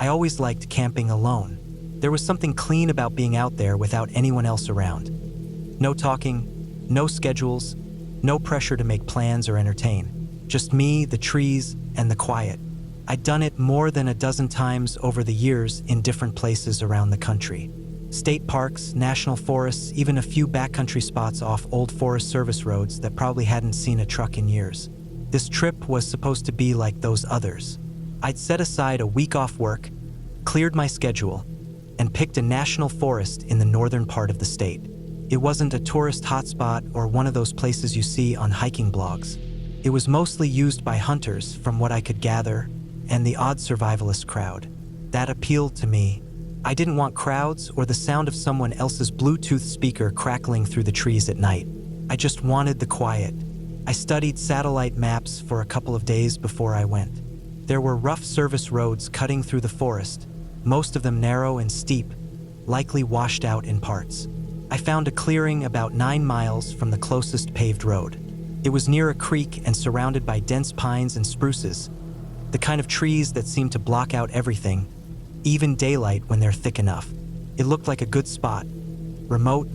I always liked camping alone. There was something clean about being out there without anyone else around. No talking, no schedules, no pressure to make plans or entertain. Just me, the trees, and the quiet. I'd done it more than a dozen times over the years in different places around the country. State parks, national forests, even a few backcountry spots off old Forest Service roads that probably hadn't seen a truck in years. This trip was supposed to be like those others. I'd set aside a week off work, cleared my schedule, and picked a national forest in the northern part of the state. It wasn't a tourist hotspot or one of those places you see on hiking blogs. It was mostly used by hunters, from what I could gather, and the odd survivalist crowd. That appealed to me. I didn't want crowds or the sound of someone else's Bluetooth speaker crackling through the trees at night. I just wanted the quiet. I studied satellite maps for a couple of days before I went. There were rough service roads cutting through the forest, most of them narrow and steep, likely washed out in parts. I found a clearing about 9 miles from the closest paved road. It was near a creek and surrounded by dense pines and spruces, the kind of trees that seem to block out everything, even daylight when they're thick enough. It looked like a good spot, remote,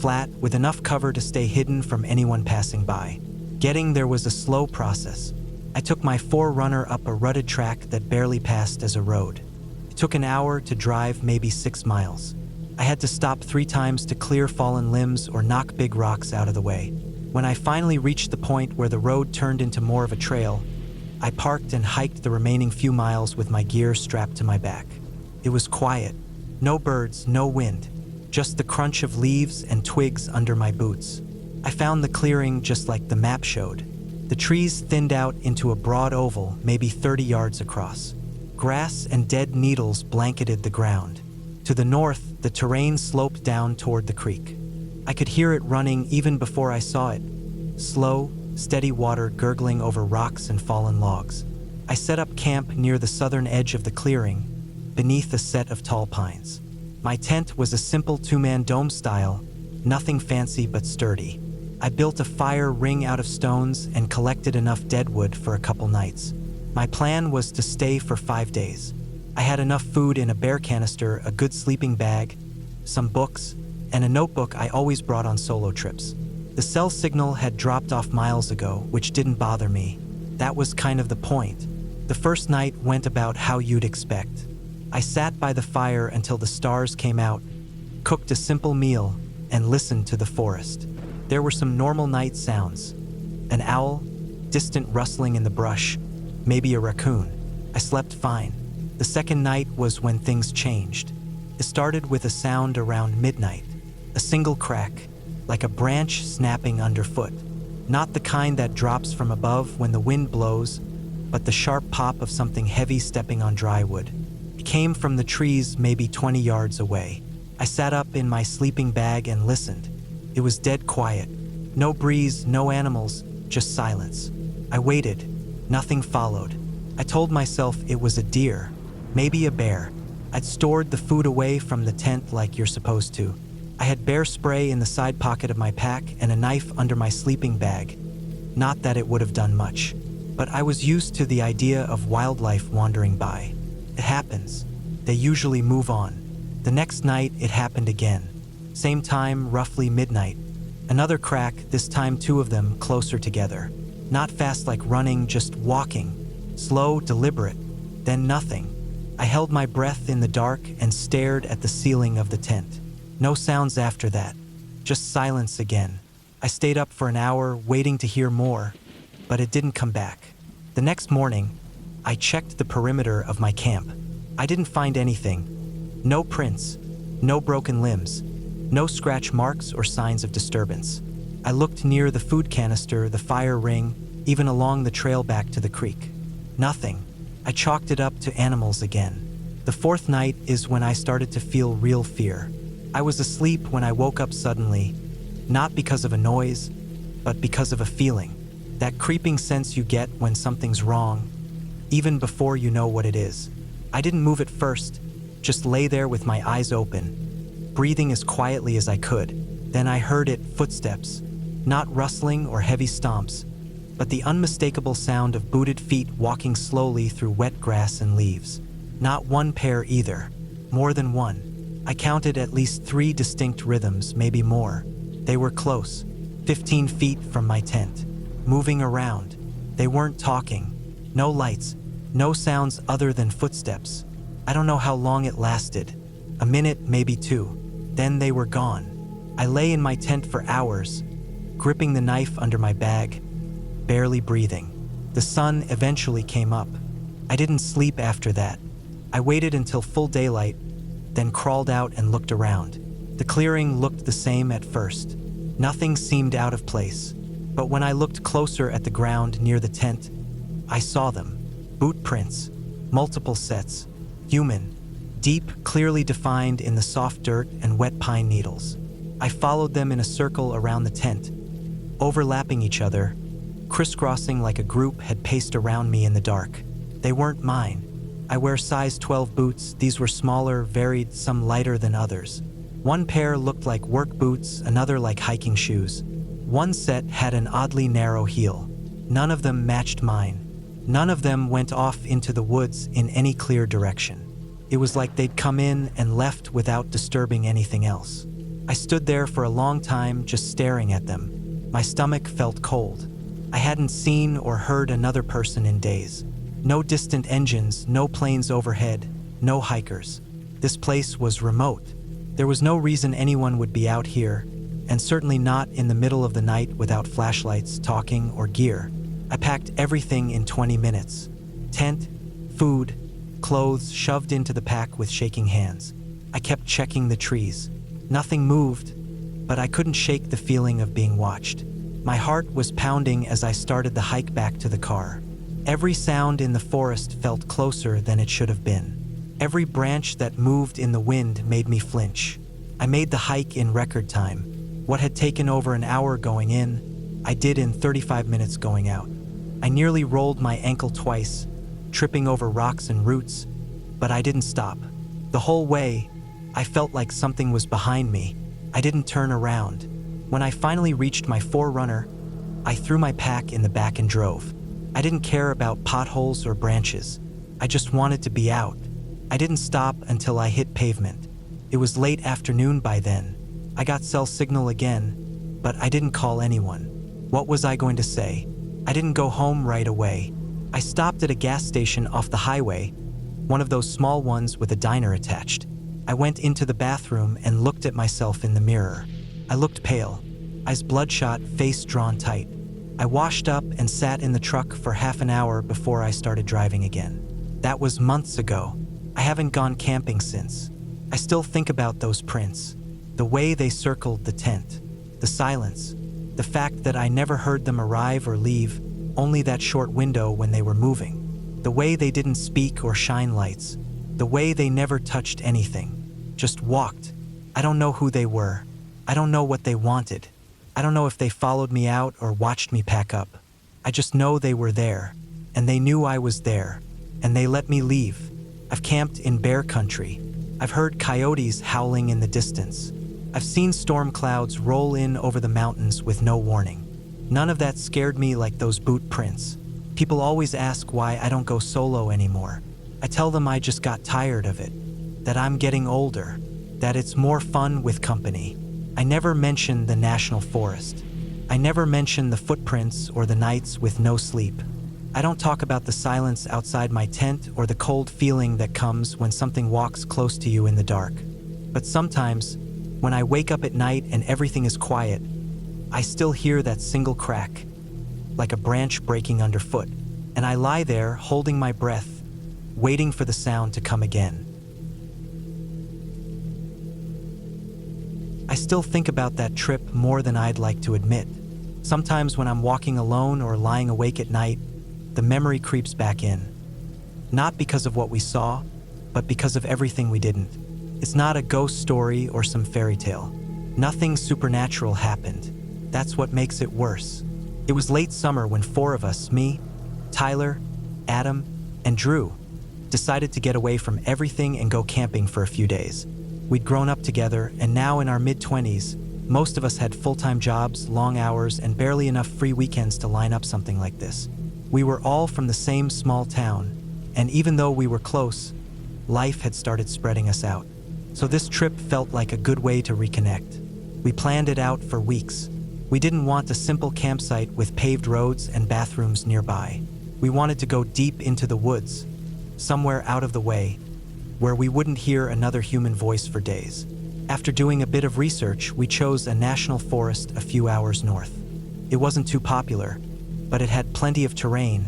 flat, with enough cover to stay hidden from anyone passing by. Getting there was a slow process. I took my 4Runner up a rutted track that barely passed as a road. It took an hour to drive maybe 6 miles. I had to stop 3 times to clear fallen limbs or knock big rocks out of the way. When I finally reached the point where the road turned into more of a trail, I parked and hiked the remaining few miles with my gear strapped to my back. It was quiet. No birds, no wind, just the crunch of leaves and twigs under my boots. I found the clearing just like the map showed. The trees thinned out into a broad oval, maybe 30 yards across. Grass and dead needles blanketed the ground. To the north, the terrain sloped down toward the creek. I could hear it running even before I saw it. Slow, steady water gurgling over rocks and fallen logs. I set up camp near the southern edge of the clearing, beneath a set of tall pines. My tent was a simple 2-man dome style, nothing fancy but sturdy. I built a fire ring out of stones and collected enough deadwood for a couple nights. My plan was to stay for 5 days. I had enough food in a bear canister, a good sleeping bag, some books, and a notebook I always brought on solo trips. The cell signal had dropped off miles ago, which didn't bother me. That was kind of the point. The first night went about how you'd expect. I sat by the fire until the stars came out, cooked a simple meal, and listened to the forest. There were some normal night sounds. An owl, distant rustling in the brush, maybe a raccoon. I slept fine. The second night was when things changed. It started with a sound around midnight, a single crack, like a branch snapping underfoot. Not the kind that drops from above when the wind blows, but the sharp pop of something heavy stepping on dry wood. It came from the trees maybe 20 yards away. I sat up in my sleeping bag and listened. It was dead quiet. No breeze, no animals, just silence. I waited. Nothing followed. I told myself it was a deer, maybe a bear. I'd stored the food away from the tent like you're supposed to. I had bear spray in the side pocket of my pack and a knife under my sleeping bag. Not that it would have done much, but I was used to the idea of wildlife wandering by. It happens. They usually move on. The next night, it happened again. Same time, roughly midnight. Another crack, this time 2 of them closer together. Not fast like running, just walking. Slow, deliberate. Then nothing. I held my breath in the dark and stared at the ceiling of the tent. No sounds after that. Just silence again. I stayed up for an hour, waiting to hear more, but it didn't come back. The next morning, I checked the perimeter of my camp. I didn't find anything. No prints, no broken limbs, no scratch marks or signs of disturbance. I looked near the food canister, the fire ring, even along the trail back to the creek. Nothing. I chalked it up to animals again. The 4th night is when I started to feel real fear. I was asleep when I woke up suddenly, not because of a noise, but because of a feeling. That creeping sense you get when something's wrong, even before you know what it is. I didn't move at first, just lay there with my eyes open, breathing as quietly as I could. Then I heard it, footsteps, not rustling or heavy stomps, but the unmistakable sound of booted feet walking slowly through wet grass and leaves. Not one pair either. More than one. I counted at least 3 distinct rhythms, maybe more. They were close, 15 feet from my tent, moving around. They weren't talking. No lights, no sounds other than footsteps. I don't know how long it lasted. A minute, maybe 2. Then they were gone. I lay in my tent for hours, gripping the knife under my bag, barely breathing. The sun eventually came up. I didn't sleep after that. I waited until full daylight, then crawled out and looked around. The clearing looked the same at first. Nothing seemed out of place. But when I looked closer at the ground near the tent, I saw them. Boot prints, multiple sets, human, deep, clearly defined in the soft dirt and wet pine needles. I followed them in a circle around the tent, overlapping each other, crisscrossing like a group had paced around me in the dark. They weren't mine. I wear size 12 boots. These were smaller, varied, some lighter than others. One pair looked like work boots, another like hiking shoes. One set had an oddly narrow heel. None of them matched mine. None of them went off into the woods in any clear direction. It was like they'd come in and left without disturbing anything else. I stood there for a long time, just staring at them. My stomach felt cold. I hadn't seen or heard another person in days. No distant engines, no planes overhead, no hikers. This place was remote. There was no reason anyone would be out here, and certainly not in the middle of the night without flashlights, talking, or gear. I packed everything in 20 minutes. Tent, food, clothes shoved into the pack with shaking hands. I kept checking the trees. Nothing moved, but I couldn't shake the feeling of being watched. My heart was pounding as I started the hike back to the car. Every sound in the forest felt closer than it should have been. Every branch that moved in the wind made me flinch. I made the hike in record time. What had taken over an hour going in, I did in 35 minutes going out. I nearly rolled my ankle twice, tripping over rocks and roots, but I didn't stop. The whole way, I felt like something was behind me. I didn't turn around. When I finally reached my forerunner, I threw my pack in the back and drove. I didn't care about potholes or branches. I just wanted to be out. I didn't stop until I hit pavement. It was late afternoon by then. I got cell signal again, but I didn't call anyone. What was I going to say? I didn't go home right away. I stopped at a gas station off the highway, one of those small ones with a diner attached. I went into the bathroom and looked at myself in the mirror. I looked pale, eyes bloodshot, face drawn tight. I washed up and sat in the truck for half an hour before I started driving again. That was months ago. I haven't gone camping since. I still think about those prints, the way they circled the tent, the silence, the fact that I never heard them arrive or leave, only that short window when they were moving, the way they didn't speak or shine lights, the way they never touched anything, just walked. I don't know who they were. I don't know what they wanted. I don't know if they followed me out or watched me pack up. I just know they were there, and they knew I was there, and they let me leave. I've camped in bear country. I've heard coyotes howling in the distance. I've seen storm clouds roll in over the mountains with no warning. None of that scared me like those boot prints. People always ask why I don't go solo anymore. I tell them I just got tired of it, that I'm getting older, that it's more fun with company. I never mention the national forest. I never mention the footprints or the nights with no sleep. I don't talk about the silence outside my tent or the cold feeling that comes when something walks close to you in the dark. But sometimes, when I wake up at night and everything is quiet, I still hear that single crack, like a branch breaking underfoot, and I lie there holding my breath, waiting for the sound to come again. I still think about that trip more than I'd like to admit. Sometimes when I'm walking alone or lying awake at night, the memory creeps back in. Not because of what we saw, but because of everything we didn't. It's not a ghost story or some fairy tale. Nothing supernatural happened. That's what makes it worse. It was late summer when 4 of us, me, Tyler, Adam, and Drew, decided to get away from everything and go camping for a few days. We'd grown up together, and now in our mid-20s, most of us had full-time jobs, long hours, and barely enough free weekends to line up something like this. We were all from the same small town, and even though we were close, life had started spreading us out. So this trip felt like a good way to reconnect. We planned it out for weeks. We didn't want a simple campsite with paved roads and bathrooms nearby. We wanted to go deep into the woods, somewhere out of the way, where we wouldn't hear another human voice for days. After doing a bit of research, we chose a national forest a few hours north. It wasn't too popular, but it had plenty of terrain,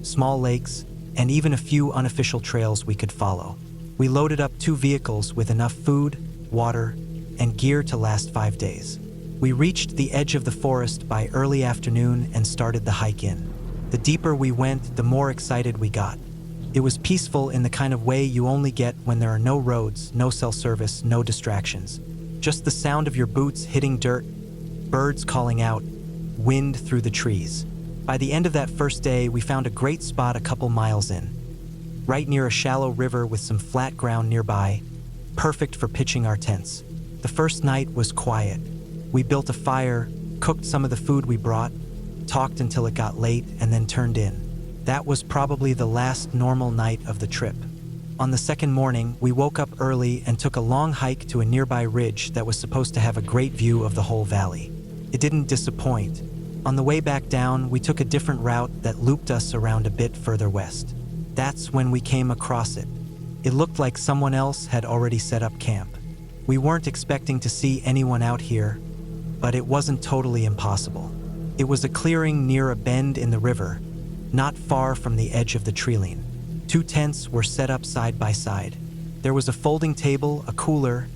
small lakes, and even a few unofficial trails we could follow. We loaded up 2 vehicles with enough food, water, and gear to last 5 days. We reached the edge of the forest by early afternoon and started the hike in. The deeper we went, the more excited we got. It was peaceful in the kind of way you only get when there are no roads, no cell service, no distractions. Just the sound of your boots hitting dirt, birds calling out, wind through the trees. By the end of that first day, we found a great spot a couple miles in, right near a shallow river with some flat ground nearby, perfect for pitching our tents. The first night was quiet. We built a fire, cooked some of the food we brought, talked until it got late, and then turned in. That was probably the last normal night of the trip. On the second morning, we woke up early and took a long hike to a nearby ridge that was supposed to have a great view of the whole valley. It didn't disappoint. On the way back down, we took a different route that looped us around a bit further west. That's when we came across it. It looked like someone else had already set up camp. We weren't expecting to see anyone out here, but it wasn't totally impossible. It was a clearing near a bend in the river, not far from the edge of the treeline. 2 tents were set up side by side. There was a folding table, a cooler,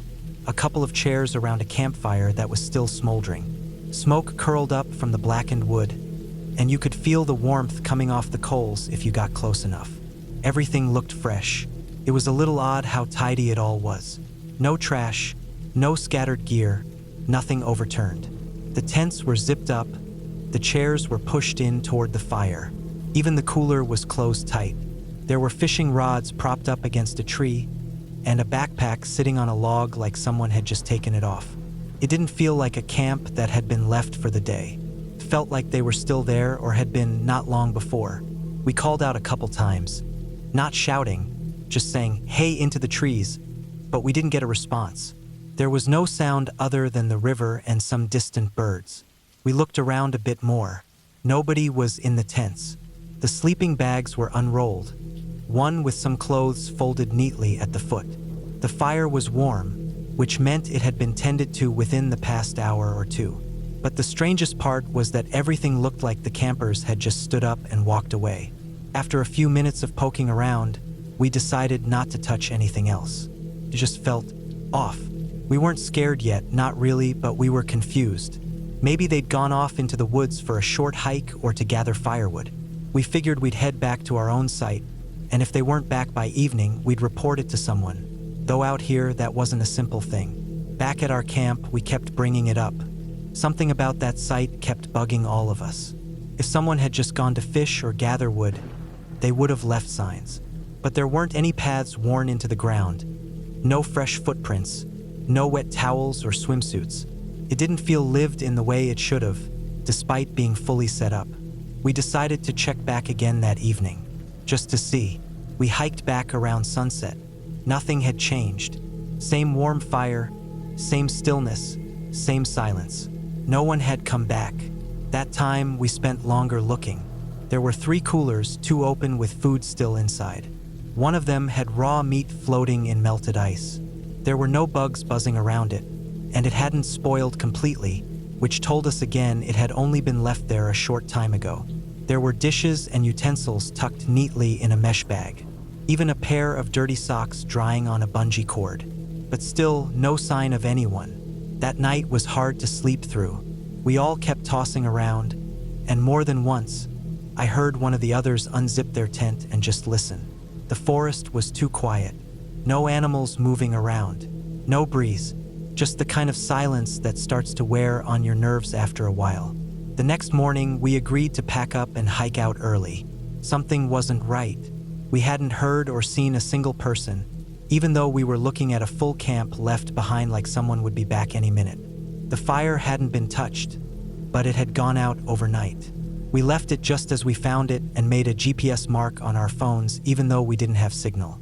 a couple of chairs around a campfire that was still smoldering. Smoke curled up from the blackened wood, and you could feel the warmth coming off the coals if you got close enough. Everything looked fresh. It was a little odd how tidy it all was. No trash, no scattered gear, nothing overturned. The tents were zipped up, the chairs were pushed in toward the fire. Even the cooler was closed tight. There were fishing rods propped up against a tree, and a backpack sitting on a log like someone had just taken it off. It didn't feel like a camp that had been left for the day. It felt like they were still there or had been not long before. We called out a couple times, not shouting, just saying, "Hey," into the trees, but we didn't get a response. There was no sound other than the river and some distant birds. We looked around a bit more. Nobody was in the tents. The sleeping bags were unrolled, one with some clothes folded neatly at the foot. The fire was warm, which meant it had been tended to within the past hour or two. But the strangest part was that everything looked like the campers had just stood up and walked away. After a few minutes of poking around, we decided not to touch anything else. It just felt off. We weren't scared yet, not really, but we were confused. Maybe they'd gone off into the woods for a short hike or to gather firewood. We figured we'd head back to our own site, and if they weren't back by evening, we'd report it to someone. Though out here, that wasn't a simple thing. Back at our camp, we kept bringing it up. Something about that site kept bugging all of us. If someone had just gone to fish or gather wood, they would have left signs. But there weren't any paths worn into the ground. No fresh footprints. No wet towels or swimsuits. It didn't feel lived in the way it should have, despite being fully set up. We decided to check back again that evening, just to see. We hiked back around sunset. Nothing had changed. Same warm fire, same stillness, same silence. No one had come back. That time, we spent longer looking. There were 3 coolers, 2 open with food still inside. One of them had raw meat floating in melted ice. There were no bugs buzzing around it, and it hadn't spoiled completely, which told us again it had only been left there a short time ago. There were dishes and utensils tucked neatly in a mesh bag. Even a pair of dirty socks drying on a bungee cord. But still, no sign of anyone. That night was hard to sleep through. We all kept tossing around, and more than once, I heard one of the others unzip their tent and just listen. The forest was too quiet. No animals moving around. No breeze. Just the kind of silence that starts to wear on your nerves after a while. The next morning, we agreed to pack up and hike out early. Something wasn't right. We hadn't heard or seen a single person, even though we were looking at a full camp left behind like someone would be back any minute. The fire hadn't been touched, but it had gone out overnight. We left it just as we found it and made a GPS mark on our phones even though we didn't have signal.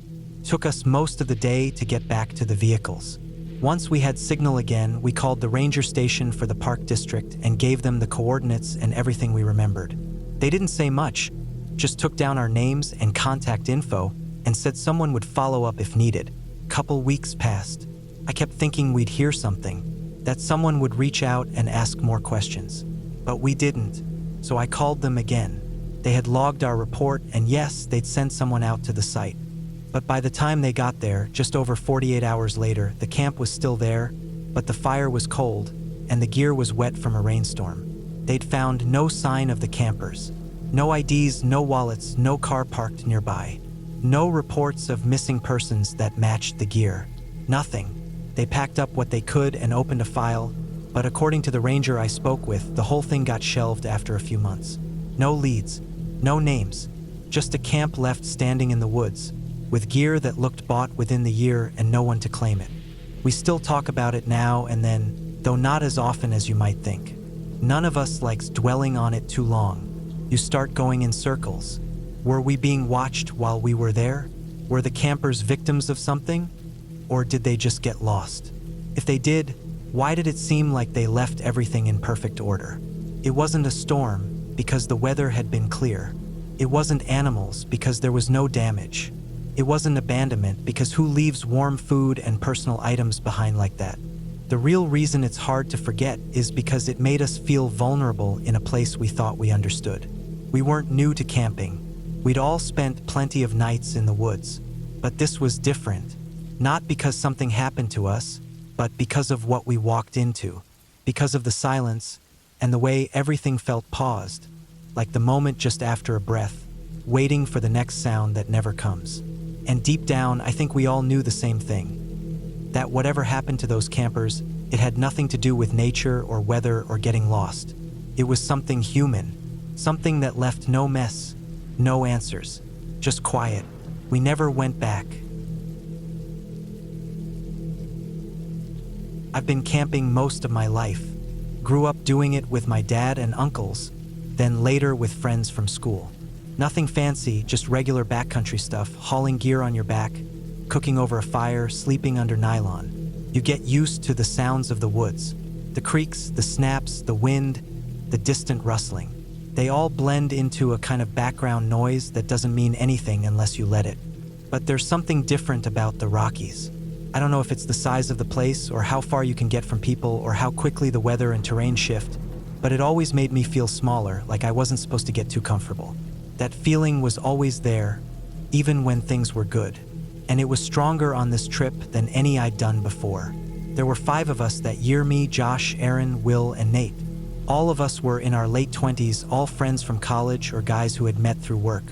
took us most of the day to get back to the vehicles. Once we had signal again, we called the ranger station for the park district and gave them the coordinates and everything we remembered. They didn't say much, just took down our names and contact info and said someone would follow up if needed. Couple weeks passed. I kept thinking we'd hear something, that someone would reach out and ask more questions. But we didn't, so I called them again. They had logged our report, and yes, they'd sent someone out to the site. But by the time they got there, just over 48 hours later, the camp was still there, but the fire was cold, and the gear was wet from a rainstorm. They'd found no sign of the campers. No IDs, no wallets, no car parked nearby. No reports of missing persons that matched the gear. Nothing. They packed up what they could and opened a file, but according to the ranger I spoke with, the whole thing got shelved after a few months. No leads, no names, just a camp left standing in the woods, with gear that looked bought within the year and no one to claim it. We still talk about it now and then, though not as often as you might think. None of us likes dwelling on it too long. You start going in circles. Were we being watched while we were there? Were the campers victims of something? Or did they just get lost? If they did, why did it seem like they left everything in perfect order? It wasn't a storm, because the weather had been clear. It wasn't animals, because there was no damage. It wasn't abandonment, because who leaves warm food and personal items behind like that? The real reason it's hard to forget is because it made us feel vulnerable in a place we thought we understood. We weren't new to camping. We'd all spent plenty of nights in the woods. But this was different. Not because something happened to us, but because of what we walked into. Because of the silence, and the way everything felt paused, like the moment just after a breath, waiting for the next sound that never comes. And deep down, I think we all knew the same thing. That whatever happened to those campers, it had nothing to do with nature or weather or getting lost. It was something human, something that left no mess, no answers, just quiet. We never went back. I've been camping most of my life. Grew up doing it with my dad and uncles, then later with friends from school. Nothing fancy, just regular backcountry stuff, hauling gear on your back, cooking over a fire, sleeping under nylon. You get used to the sounds of the woods, the creaks, the snaps, the wind, the distant rustling. They all blend into a kind of background noise that doesn't mean anything unless you let it. But there's something different about the Rockies. I don't know if it's the size of the place or how far you can get from people or how quickly the weather and terrain shift, but it always made me feel smaller, like I wasn't supposed to get too comfortable. That feeling was always there, even when things were good. And it was stronger on this trip than any I'd done before. There were 5 of us that year: me, Josh, Aaron, Will, and Nate. All of us were in our late 20s, all friends from college or guys who had met through work.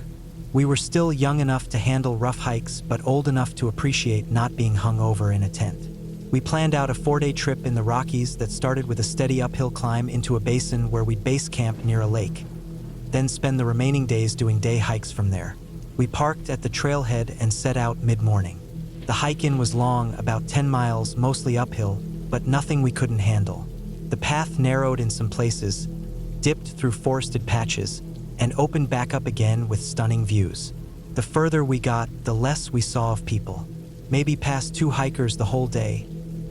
We were still young enough to handle rough hikes, but old enough to appreciate not being hung over in a tent. We planned out a 4-day trip in the Rockies that started with a steady uphill climb into a basin where we'd base camp near a lake, then spend the remaining days doing day hikes from there. We parked at the trailhead and set out mid-morning. The hike-in was long, about 10 miles, mostly uphill, but nothing we couldn't handle. The path narrowed in some places, dipped through forested patches, and opened back up again with stunning views. The further we got, the less we saw of people. Maybe past 2 hikers the whole day,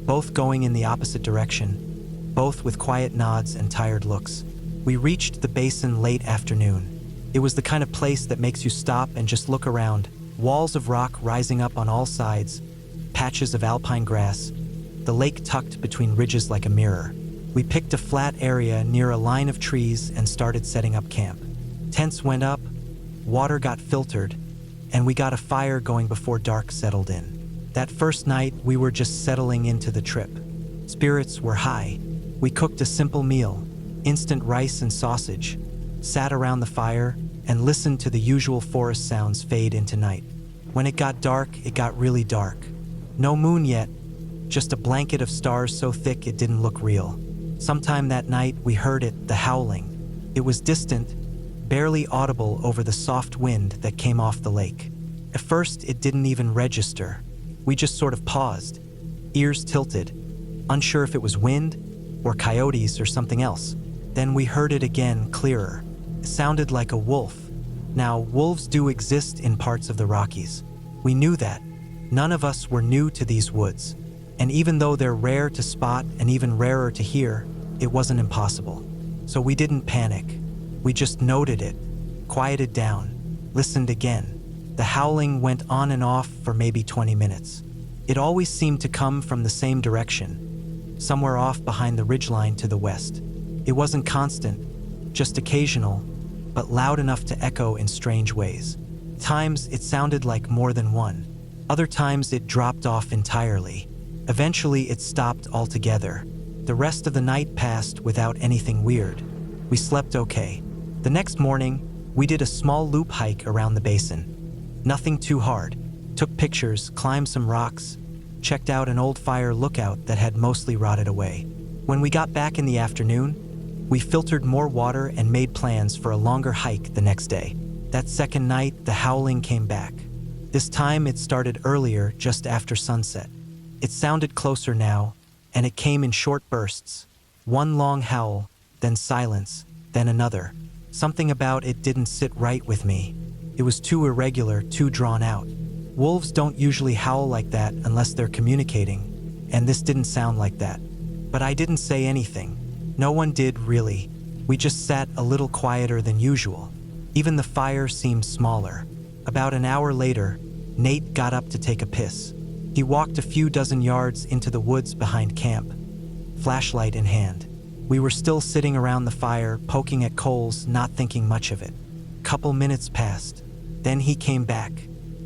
both going in the opposite direction, both with quiet nods and tired looks. We reached the basin late afternoon. It was the kind of place that makes you stop and just look around. Walls of rock rising up on all sides, patches of alpine grass, the lake tucked between ridges like a mirror. We picked a flat area near a line of trees and started setting up camp. Tents went up, water got filtered, and we got a fire going before dark settled in. That first night, we were just settling into the trip. Spirits were high. We cooked a simple meal, instant rice and sausage, sat around the fire, and listened to the usual forest sounds fade into night. When it got dark, it got really dark. No moon yet, just a blanket of stars so thick it didn't look real. Sometime that night, we heard it, the howling. It was distant, barely audible over the soft wind that came off the lake. At first, it didn't even register. We just sort of paused, ears tilted, unsure if it was wind or coyotes or something else. Then we heard it again, clearer. It sounded like a wolf. Now, wolves do exist in parts of the Rockies. We knew that, None of us were new to these woods, and even though they're rare to spot and even rarer to hear, it wasn't impossible. So we didn't panic. We just noted it, quieted down, listened again. The howling went on and off for maybe 20 minutes. It always seemed to come from the same direction, somewhere off behind the ridgeline to the west. It wasn't constant, just occasional, but loud enough to echo in strange ways. Times it sounded like more than one. Other times it dropped off entirely. Eventually it stopped altogether. The rest of the night passed without anything weird. We slept okay. The next morning, we did a small loop hike around the basin. Nothing too hard. Took pictures, climbed some rocks, checked out an old fire lookout that had mostly rotted away. When we got back in the afternoon, we filtered more water and made plans for a longer hike the next day. That second night, the howling came back. This time it started earlier, just after sunset. It sounded closer now, and it came in short bursts. One long howl, then silence, then another. Something about it didn't sit right with me. It was too irregular, too drawn out. Wolves don't usually howl like that unless they're communicating, and this didn't sound like that. But I didn't say anything. No one did, really. We just sat a little quieter than usual. Even the fire seemed smaller. About an hour later, Nate got up to take a piss. He walked a few dozen yards into the woods behind camp, flashlight in hand. We were still sitting around the fire, poking at coals, not thinking much of it. Couple minutes passed. Then he came back.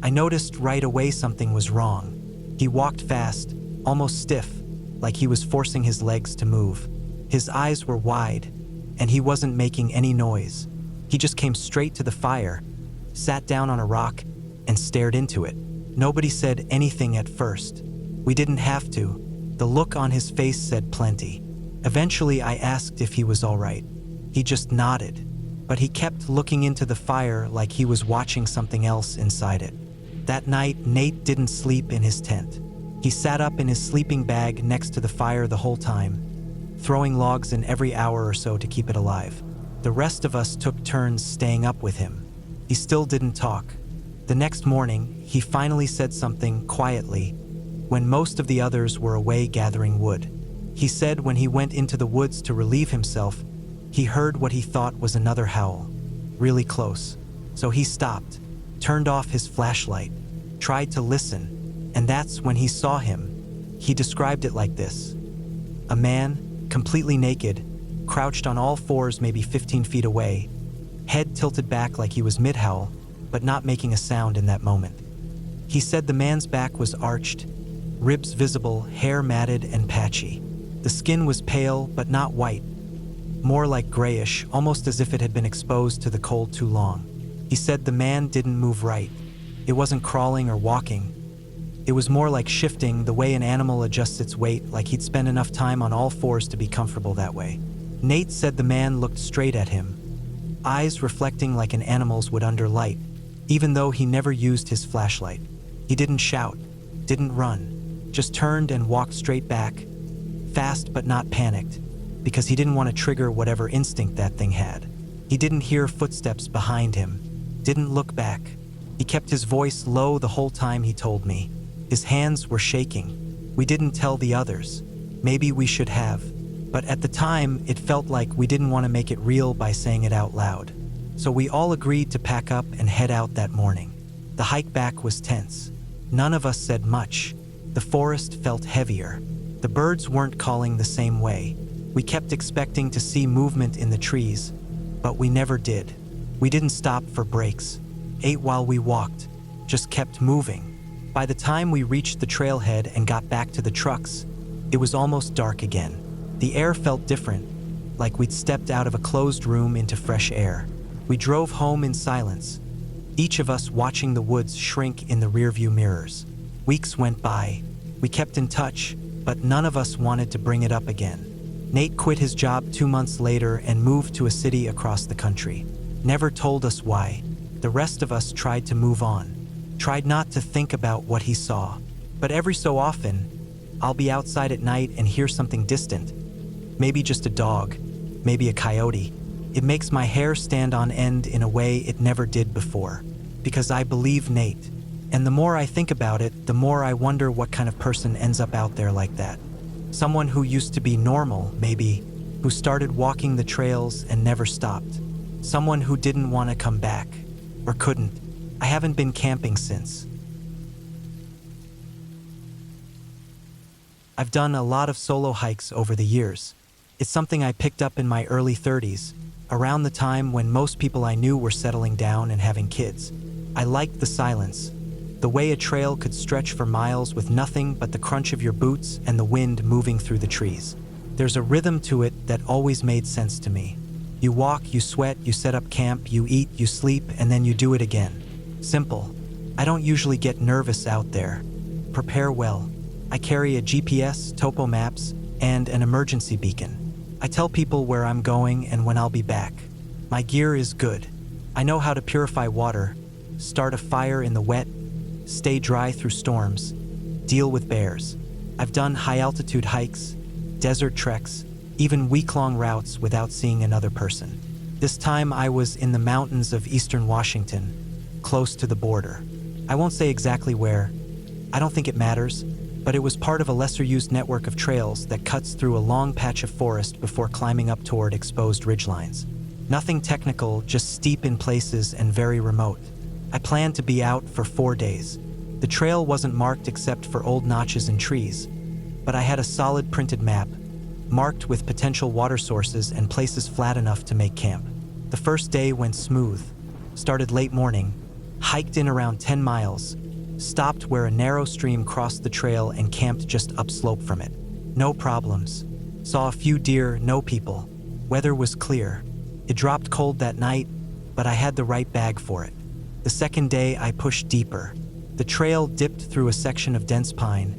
I noticed right away something was wrong. He walked fast, almost stiff, like he was forcing his legs to move. His eyes were wide, and he wasn't making any noise. He just came straight to the fire, sat down on a rock, and stared into it. Nobody said anything at first. We didn't have to. The look on his face said plenty. Eventually, I asked if he was all right. He just nodded, but he kept looking into the fire like he was watching something else inside it. That night, Nate didn't sleep in his tent. He sat up in his sleeping bag next to the fire the whole time, throwing logs in every hour or so to keep it alive. The rest of us took turns staying up with him. He still didn't talk. The next morning, he finally said something quietly, when most of the others were away gathering wood. He said when he went into the woods to relieve himself, he heard what he thought was another howl, really close. So he stopped, turned off his flashlight, tried to listen, and that's when he saw him. He described it like this: a man, completely naked, crouched on all fours maybe 15 feet away, head tilted back like he was mid-howl, but not making a sound in that moment. He said the man's back was arched, ribs visible, hair matted and patchy. The skin was pale but not white, more like grayish, almost as if it had been exposed to the cold too long. He said the man didn't move right. It wasn't crawling or walking. It was more like shifting, the way an animal adjusts its weight, like he'd spent enough time on all fours to be comfortable that way. Nate said the man looked straight at him, eyes reflecting like an animal's would under light, even though he never used his flashlight. He didn't shout, didn't run, just turned and walked straight back, fast but not panicked, because he didn't want to trigger whatever instinct that thing had. He didn't hear footsteps behind him, didn't look back. He kept his voice low the whole time, he told me. His hands were shaking. We didn't tell the others. Maybe we should have. But at the time, it felt like we didn't want to make it real by saying it out loud. So we all agreed to pack up and head out that morning. The hike back was tense. None of us said much. The forest felt heavier. The birds weren't calling the same way. We kept expecting to see movement in the trees, but we never did. We didn't stop for breaks, ate while we walked, just kept moving. By the time we reached the trailhead and got back to the trucks, it was almost dark again. The air felt different, like we'd stepped out of a closed room into fresh air. We drove home in silence, each of us watching the woods shrink in the rearview mirrors. Weeks went by. We kept in touch, but none of us wanted to bring it up again. Nate quit his job 2 months later and moved to a city across the country. Never told us why. The rest of us tried to move on, tried not to think about what he saw. But every so often, I'll be outside at night and hear something distant. Maybe just a dog, maybe a coyote. It makes my hair stand on end in a way it never did before. Because I believe Nate. And the more I think about it, the more I wonder what kind of person ends up out there like that. Someone who used to be normal, maybe, who started walking the trails and never stopped. Someone who didn't want to come back, or couldn't. I haven't been camping since. I've done a lot of solo hikes over the years. It's something I picked up in my early 30s, around the time when most people I knew were settling down and having kids. I liked the silence, the way a trail could stretch for miles with nothing but the crunch of your boots and the wind moving through the trees. There's a rhythm to it that always made sense to me. You walk, you sweat, you set up camp, you eat, you sleep, and then you do it again. Simple. I don't usually get nervous out there. Prepare well. I carry a GPS, topo maps, and an emergency beacon. I tell people where I'm going and when I'll be back. My gear is good. I know how to purify water, start a fire in the wet, stay dry through storms, deal with bears. I've done high-altitude hikes, desert treks, even week-long routes without seeing another person. This time I was in the mountains of eastern Washington, close to the border. I won't say exactly where. I don't think it matters, but it was part of a lesser-used network of trails that cuts through a long patch of forest before climbing up toward exposed ridgelines. Nothing technical, just steep in places and very remote. I planned to be out for 4 days. The trail wasn't marked except for old notches in trees, but I had a solid printed map, marked with potential water sources and places flat enough to make camp. The first day went smooth. Started late morning, hiked in around 10 miles, stopped where a narrow stream crossed the trail and camped just upslope from it. No problems. Saw a few deer, no people. Weather was clear. It dropped cold that night, but I had the right bag for it. The second day I pushed deeper. The trail dipped through a section of dense pine,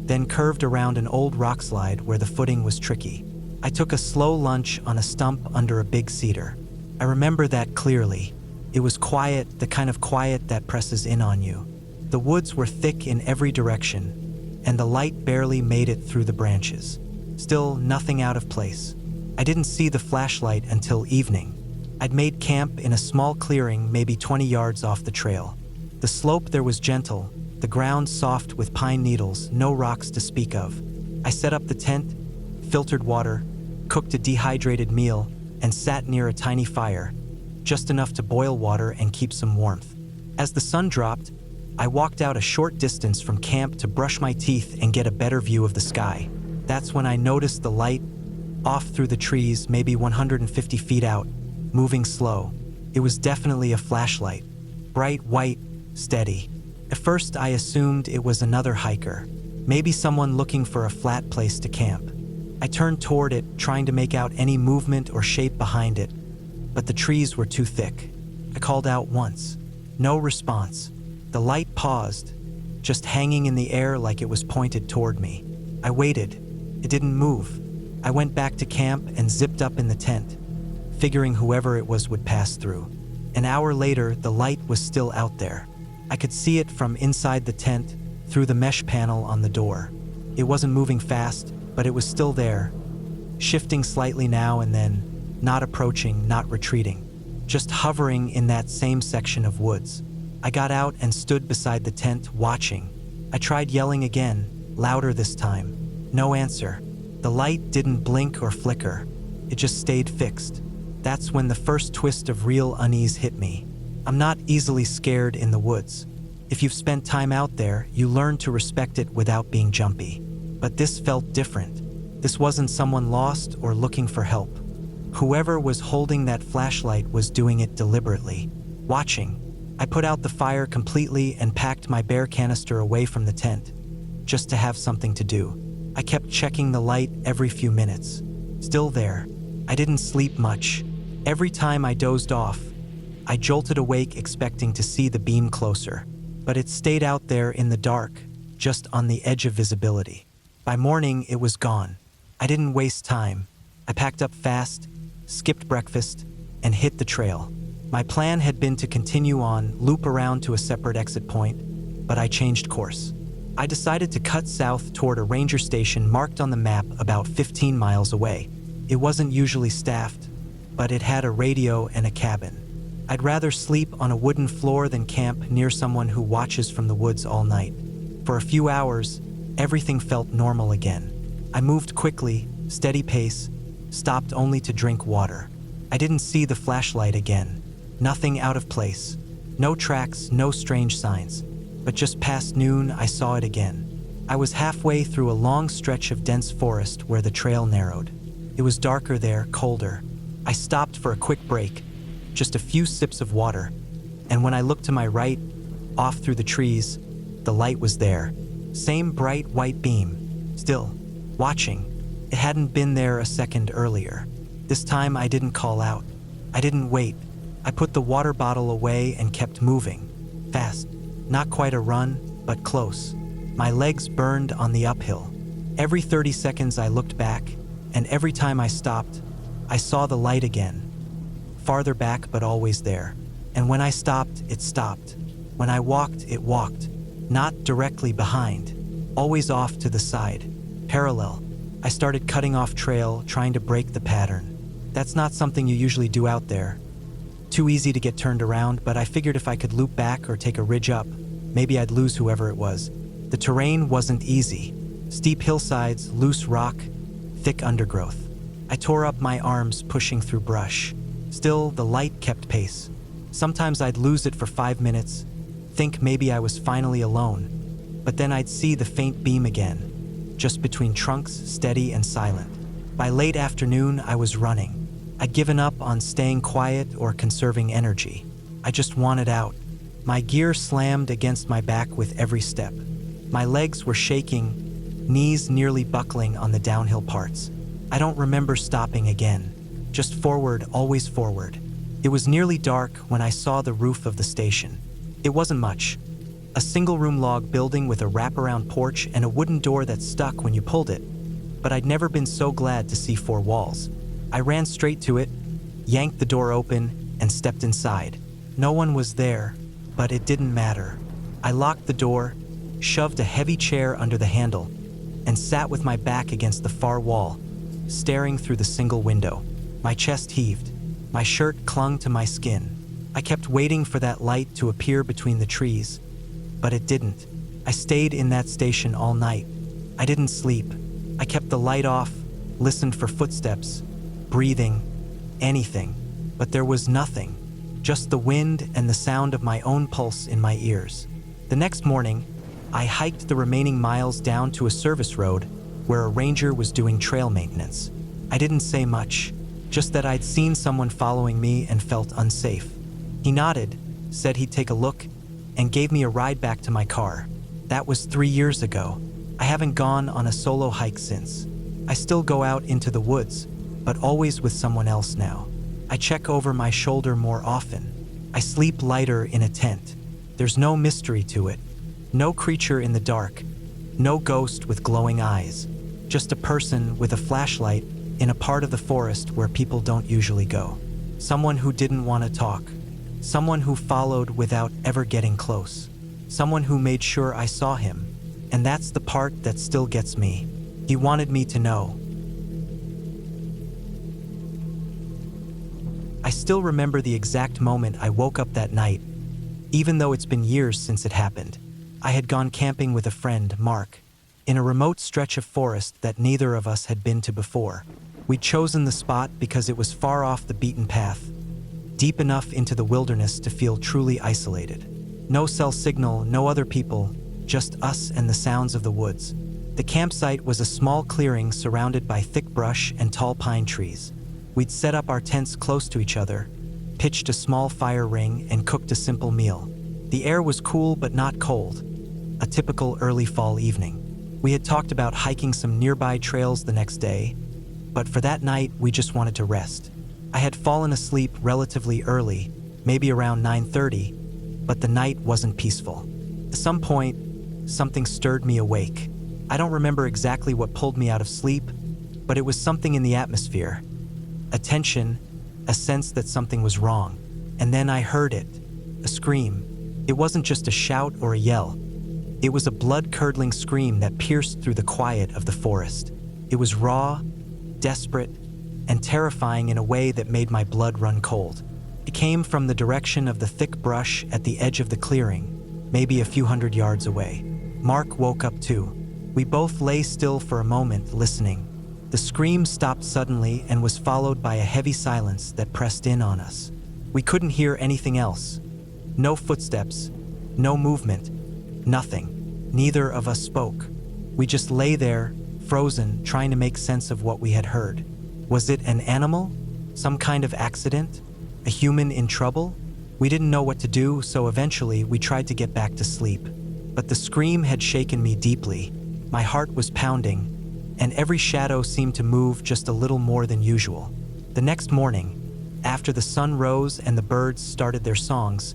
then curved around an old rock slide where the footing was tricky. I took a slow lunge on a stump under a big cedar. I remember that clearly. It was quiet, the kind of quiet that presses in on you. The woods were thick in every direction, and the light barely made it through the branches. Still, nothing out of place. I didn't see the flashlight until evening. I'd made camp in a small clearing maybe 20 yards off the trail. The slope there was gentle, the ground soft with pine needles, no rocks to speak of. I set up the tent, filtered water, cooked a dehydrated meal, and sat near a tiny fire, just enough to boil water and keep some warmth. As the sun dropped, I walked out a short distance from camp to brush my teeth and get a better view of the sky. That's when I noticed the light, off through the trees, maybe 150 feet out, moving slow. It was definitely a flashlight. Bright, white, steady. At first, I assumed it was another hiker, maybe someone looking for a flat place to camp. I turned toward it, trying to make out any movement or shape behind it, but the trees were too thick. I called out once. No response. The light paused, just hanging in the air like it was pointed toward me. I waited. It didn't move. I went back to camp and zipped up in the tent, figuring whoever it was would pass through. An hour later, the light was still out there. I could see it from inside the tent, through the mesh panel on the door. It wasn't moving fast, but it was still there, shifting slightly now and then, not approaching, not retreating, just hovering in that same section of woods. I got out and stood beside the tent, watching. I tried yelling again, louder this time. No answer. The light didn't blink or flicker. It just stayed fixed. That's when the first twist of real unease hit me. I'm not easily scared in the woods. If you've spent time out there, you learn to respect it without being jumpy. But this felt different. This wasn't someone lost or looking for help. Whoever was holding that flashlight was doing it deliberately, watching. I put out the fire completely and packed my bear canister away from the tent, just to have something to do. I kept checking the light every few minutes. Still there. I didn't sleep much. Every time I dozed off, I jolted awake expecting to see the beam closer. But it stayed out there in the dark, just on the edge of visibility. By morning, it was gone. I didn't waste time. I packed up fast, skipped breakfast, and hit the trail. My plan had been to continue on, loop around to a separate exit point, but I changed course. I decided to cut south toward a ranger station marked on the map about 15 miles away. It wasn't usually staffed, but it had a radio and a cabin. I'd rather sleep on a wooden floor than camp near someone who watches from the woods all night. For a few hours, everything felt normal again. I moved quickly, steady pace, stopped only to drink water. I didn't see the flashlight again. Nothing out of place. No tracks, no strange signs. But just past noon, I saw it again. I was halfway through a long stretch of dense forest where the trail narrowed. It was darker there, colder. I stopped for a quick break, just a few sips of water, and when I looked to my right, off through the trees, the light was there. Same bright white beam, still, watching. It hadn't been there a second earlier. This time I didn't call out. I didn't wait. I put the water bottle away and kept moving. Fast. Not quite a run, but close. My legs burned on the uphill. Every 30 seconds I looked back, and every time I stopped, I saw the light again. Farther back, but always there. And when I stopped, it stopped. When I walked, it walked. Not directly behind, always off to the side. Parallel. I started cutting off trail, trying to break the pattern. That's not something you usually do out there. Too easy to get turned around, but I figured if I could loop back or take a ridge up, maybe I'd lose whoever it was. The terrain wasn't easy. Steep hillsides, loose rock, thick undergrowth. I tore up my arms pushing through brush. Still, the light kept pace. Sometimes I'd lose it for 5 minutes, think maybe I was finally alone, but then I'd see the faint beam again, just between trunks, steady and silent. By late afternoon, I was running. I'd given up on staying quiet or conserving energy. I just wanted out. My gear slammed against my back with every step. My legs were shaking, knees nearly buckling on the downhill parts. I don't remember stopping again. Just forward, always forward. It was nearly dark when I saw the roof of the station. It wasn't much. A single-room log building with a wraparound porch and a wooden door that stuck when you pulled it. But I'd never been so glad to see 4 walls. I ran straight to it, yanked the door open, and stepped inside. No one was there, but it didn't matter. I locked the door, shoved a heavy chair under the handle, and sat with my back against the far wall, staring through the single window. My chest heaved. My shirt clung to my skin. I kept waiting for that light to appear between the trees, but it didn't. I stayed in that station all night. I didn't sleep. I kept the light off, listened for footsteps, breathing, anything, but there was nothing, just the wind and the sound of my own pulse in my ears. The next morning, I hiked the remaining miles down to a service road where a ranger was doing trail maintenance. I didn't say much, just that I'd seen someone following me and felt unsafe. He nodded, said he'd take a look, and gave me a ride back to my car. That was 3 years ago. I haven't gone on a solo hike since. I still go out into the woods, but always with someone else now. I check over my shoulder more often. I sleep lighter in a tent. There's no mystery to it. No creature in the dark. No ghost with glowing eyes. Just a person with a flashlight in a part of the forest where people don't usually go. Someone who didn't want to talk. Someone who followed without ever getting close. Someone who made sure I saw him. And that's the part that still gets me. He wanted me to know. I still remember the exact moment I woke up that night, even though it's been years since it happened. I had gone camping with a friend, Mark, in a remote stretch of forest that neither of us had been to before. We'd chosen the spot because it was far off the beaten path, deep enough into the wilderness to feel truly isolated. No cell signal, no other people, just us and the sounds of the woods. The campsite was a small clearing surrounded by thick brush and tall pine trees. We'd set up our tents close to each other, pitched a small fire ring, and cooked a simple meal. The air was cool but not cold, a typical early fall evening. We had talked about hiking some nearby trails the next day, but for that night we just wanted to rest. I had fallen asleep relatively early, maybe around 9:30, but the night wasn't peaceful. At some point, something stirred me awake. I don't remember exactly what pulled me out of sleep, but it was something in the atmosphere. A tension, a sense that something was wrong. And then I heard it, a scream. It wasn't just a shout or a yell. It was a blood-curdling scream that pierced through the quiet of the forest. It was raw, desperate, and terrifying in a way that made my blood run cold. It came from the direction of the thick brush at the edge of the clearing, maybe a few hundred yards away. Mark woke up too. We both lay still for a moment, listening. The scream stopped suddenly and was followed by a heavy silence that pressed in on us. We couldn't hear anything else. No footsteps, no movement, nothing. Neither of us spoke. We just lay there, frozen, trying to make sense of what we had heard. Was it an animal? Some kind of accident? A human in trouble? We didn't know what to do, so eventually we tried to get back to sleep. But the scream had shaken me deeply. My heart was pounding, and every shadow seemed to move just a little more than usual. The next morning, after the sun rose and the birds started their songs,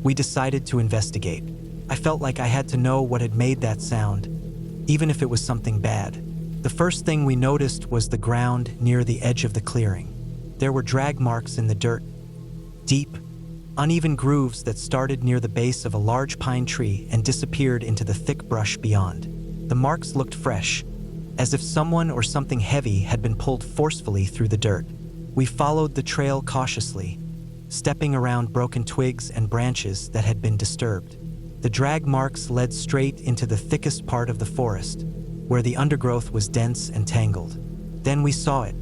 we decided to investigate. I felt like I had to know what had made that sound, even if it was something bad. The first thing we noticed was the ground near the edge of the clearing. There were drag marks in the dirt, deep, uneven grooves that started near the base of a large pine tree and disappeared into the thick brush beyond. The marks looked fresh, as if someone or something heavy had been pulled forcefully through the dirt. We followed the trail cautiously, stepping around broken twigs and branches that had been disturbed. The drag marks led straight into the thickest part of the forest, where the undergrowth was dense and tangled. Then we saw it,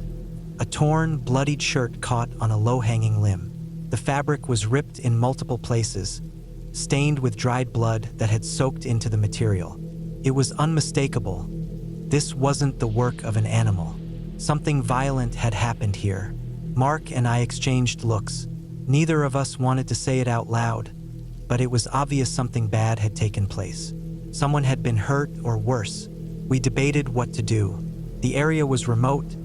a torn, bloodied shirt caught on a low-hanging limb. The fabric was ripped in multiple places, stained with dried blood that had soaked into the material. It was unmistakable. This wasn't the work of an animal. Something violent had happened here. Mark and I exchanged looks. Neither of us wanted to say it out loud, but it was obvious something bad had taken place. Someone had been hurt or worse. We debated what to do. The area was remote,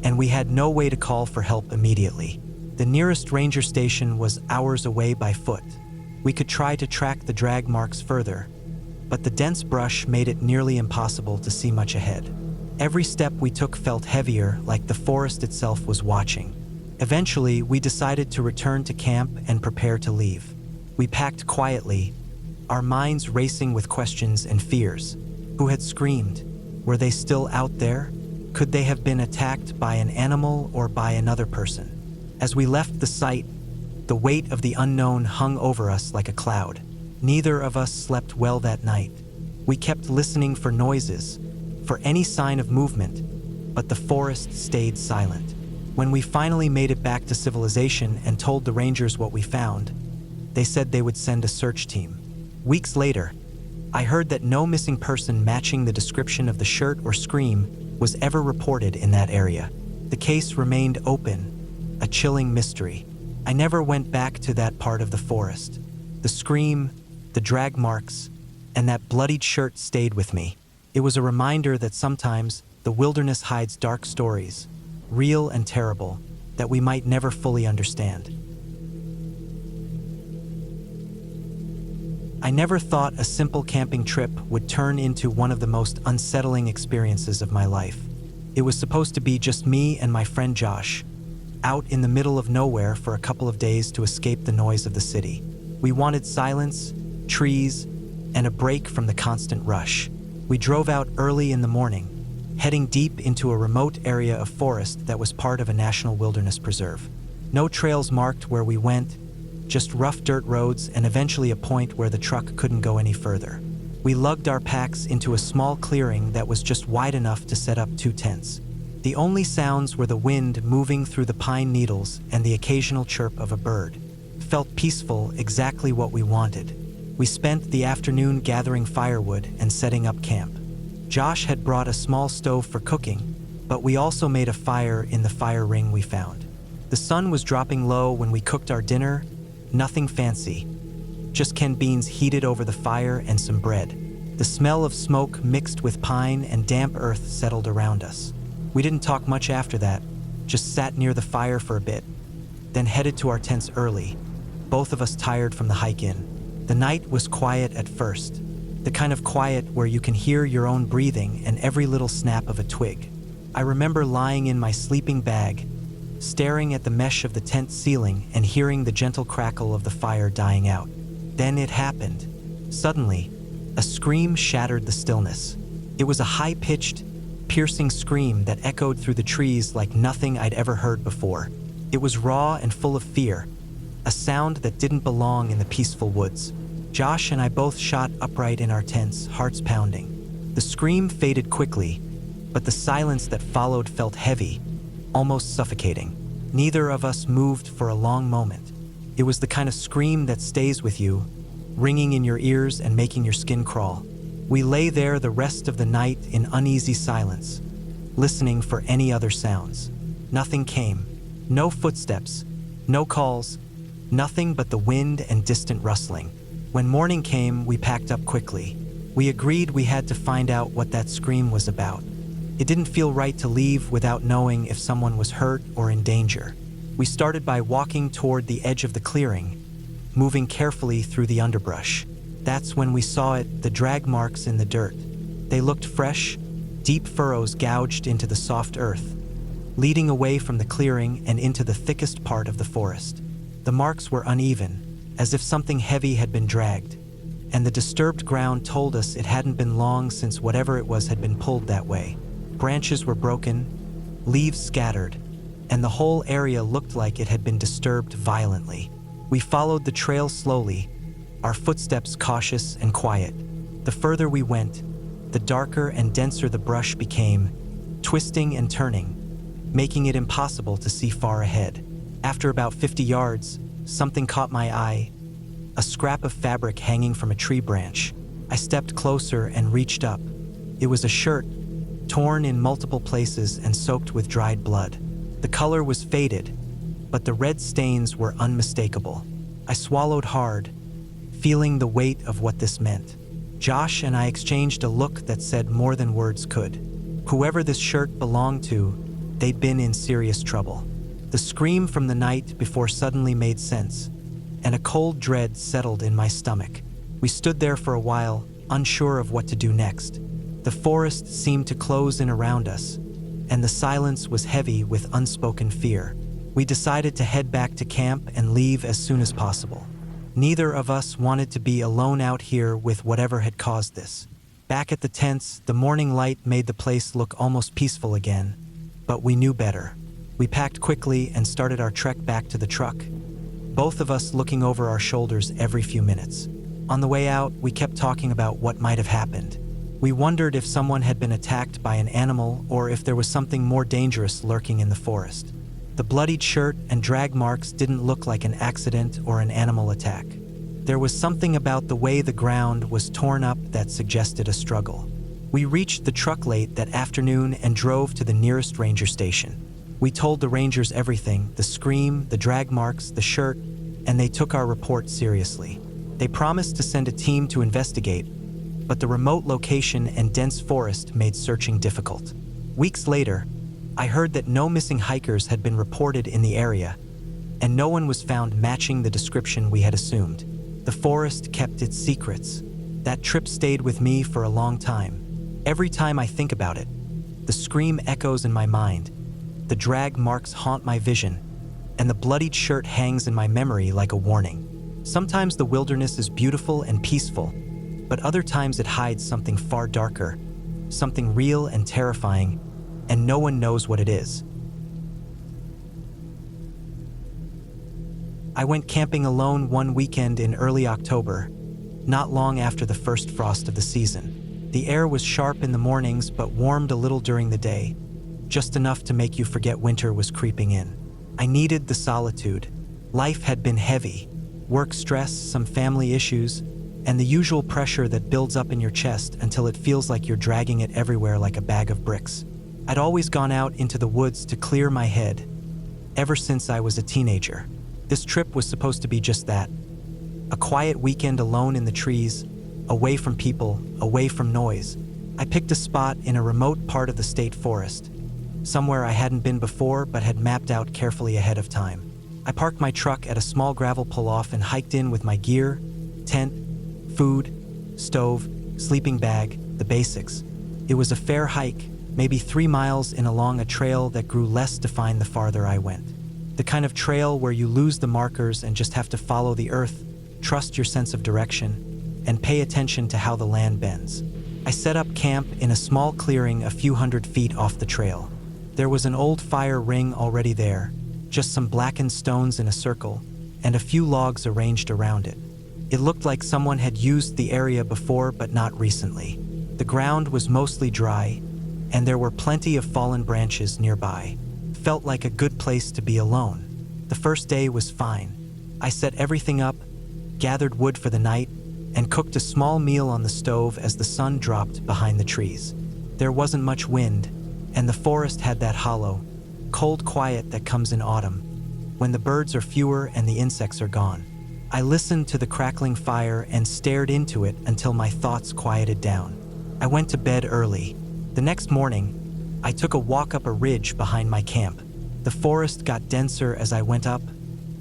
and we had no way to call for help immediately. The nearest ranger station was hours away by foot. We could try to track the drag marks further, but the dense brush made it nearly impossible to see much ahead. Every step we took felt heavier, like the forest itself was watching. Eventually, we decided to return to camp and prepare to leave. We packed quietly, our minds racing with questions and fears. Who had screamed? Were they still out there? Could they have been attacked by an animal or by another person? As we left the site, the weight of the unknown hung over us like a cloud. Neither of us slept well that night. We kept listening for noises, for any sign of movement, but the forest stayed silent. When we finally made it back to civilization and told the rangers what we found, they said they would send a search team. Weeks later, I heard that no missing person matching the description of the shirt or scream was ever reported in that area. The case remained open, a chilling mystery. I never went back to that part of the forest. The scream, the drag marks, and that bloodied shirt stayed with me. It was a reminder that sometimes the wilderness hides dark stories, real and terrible, that we might never fully understand. I never thought a simple camping trip would turn into one of the most unsettling experiences of my life. It was supposed to be just me and my friend Josh, out in the middle of nowhere for a couple of days to escape the noise of the city. We wanted silence, trees, and a break from the constant rush. We drove out early in the morning, heading deep into a remote area of forest that was part of a national wilderness preserve. No trails marked where we went, just rough dirt roads and eventually a point where the truck couldn't go any further. We lugged our packs into a small clearing that was just wide enough to set up 2 tents. The only sounds were the wind moving through the pine needles and the occasional chirp of a bird. It felt peaceful, exactly what we wanted. We spent the afternoon gathering firewood and setting up camp. Josh had brought a small stove for cooking, but we also made a fire in the fire ring we found. The sun was dropping low when we cooked our dinner, nothing fancy, just canned beans heated over the fire and some bread. The smell of smoke mixed with pine and damp earth settled around us. We didn't talk much after that, just sat near the fire for a bit, then headed to our tents early, both of us tired from the hike in. The night was quiet at first, the kind of quiet where you can hear your own breathing and every little snap of a twig. I remember lying in my sleeping bag, staring at the mesh of the tent ceiling and hearing the gentle crackle of the fire dying out. Then it happened. Suddenly, a scream shattered the stillness. It was a high-pitched, piercing scream that echoed through the trees like nothing I'd ever heard before. It was raw and full of fear, a sound that didn't belong in the peaceful woods. Josh and I both shot upright in our tents, hearts pounding. The scream faded quickly, but the silence that followed felt heavy, almost suffocating. Neither of us moved for a long moment. It was the kind of scream that stays with you, ringing in your ears and making your skin crawl. We lay there the rest of the night in uneasy silence, listening for any other sounds. Nothing came. No footsteps, no calls, nothing but the wind and distant rustling. When morning came, we packed up quickly. We agreed we had to find out what that scream was about. It didn't feel right to leave without knowing if someone was hurt or in danger. We started by walking toward the edge of the clearing, moving carefully through the underbrush. That's when we saw it, the drag marks in the dirt. They looked fresh, deep furrows gouged into the soft earth, leading away from the clearing and into the thickest part of the forest. The marks were uneven, as if something heavy had been dragged, and the disturbed ground told us it hadn't been long since whatever it was had been pulled that way. Branches were broken, leaves scattered, and the whole area looked like it had been disturbed violently. We followed the trail slowly, our footsteps cautious and quiet. The further we went, the darker and denser the brush became, twisting and turning, making it impossible to see far ahead. After about 50 yards, something caught my eye, a scrap of fabric hanging from a tree branch. I stepped closer and reached up. It was a shirt, torn in multiple places and soaked with dried blood. The color was faded, but the red stains were unmistakable. I swallowed hard, feeling the weight of what this meant. Josh and I exchanged a look that said more than words could. Whoever this shirt belonged to, they'd been in serious trouble. The scream from the night before suddenly made sense, and a cold dread settled in my stomach. We stood there for a while, unsure of what to do next. The forest seemed to close in around us, and the silence was heavy with unspoken fear. We decided to head back to camp and leave as soon as possible. Neither of us wanted to be alone out here with whatever had caused this. Back at the tents, the morning light made the place look almost peaceful again, but we knew better. We packed quickly and started our trek back to the truck, both of us looking over our shoulders every few minutes. On the way out, we kept talking about what might have happened. We wondered if someone had been attacked by an animal or if there was something more dangerous lurking in the forest. The bloodied shirt and drag marks didn't look like an accident or an animal attack. There was something about the way the ground was torn up that suggested a struggle. We reached the truck late that afternoon and drove to the nearest ranger station. We told the rangers everything, the scream, the drag marks, the shirt, and they took our report seriously. They promised to send a team to investigate, but the remote location and dense forest made searching difficult. Weeks later, I heard that no missing hikers had been reported in the area, and no one was found matching the description we had assumed. The forest kept its secrets. That trip stayed with me for a long time. Every time I think about it, the scream echoes in my mind, the drag marks haunt my vision, and the bloodied shirt hangs in my memory like a warning. Sometimes the wilderness is beautiful and peaceful, but other times it hides something far darker, something real and terrifying, and no one knows what it is. I went camping alone one weekend in early October, not long after the first frost of the season. The air was sharp in the mornings but warmed a little during the day, just enough to make you forget winter was creeping in. I needed the solitude. Life had been heavy, work stress, some family issues, and the usual pressure that builds up in your chest until it feels like you're dragging it everywhere like a bag of bricks. I'd always gone out into the woods to clear my head, ever since I was a teenager. This trip was supposed to be just that. A quiet weekend alone in the trees, away from people, away from noise. I picked a spot in a remote part of the state forest, somewhere I hadn't been before but had mapped out carefully ahead of time. I parked my truck at a small gravel pull-off and hiked in with my gear, tent, food, stove, sleeping bag, the basics. It was a fair hike, maybe 3 miles in along a trail that grew less defined the farther I went. The kind of trail where you lose the markers and just have to follow the earth, trust your sense of direction, and pay attention to how the land bends. I set up camp in a small clearing a few hundred feet off the trail. There was an old fire ring already there, just some blackened stones in a circle, and a few logs arranged around it. It looked like someone had used the area before, but not recently. The ground was mostly dry, and there were plenty of fallen branches nearby. Felt like a good place to be alone. The first day was fine. I set everything up, gathered wood for the night, and cooked a small meal on the stove as the sun dropped behind the trees. There wasn't much wind, and the forest had that hollow, cold quiet that comes in autumn, when the birds are fewer and the insects are gone. I listened to the crackling fire and stared into it until my thoughts quieted down. I went to bed early. The next morning, I took a walk up a ridge behind my camp. The forest got denser as I went up,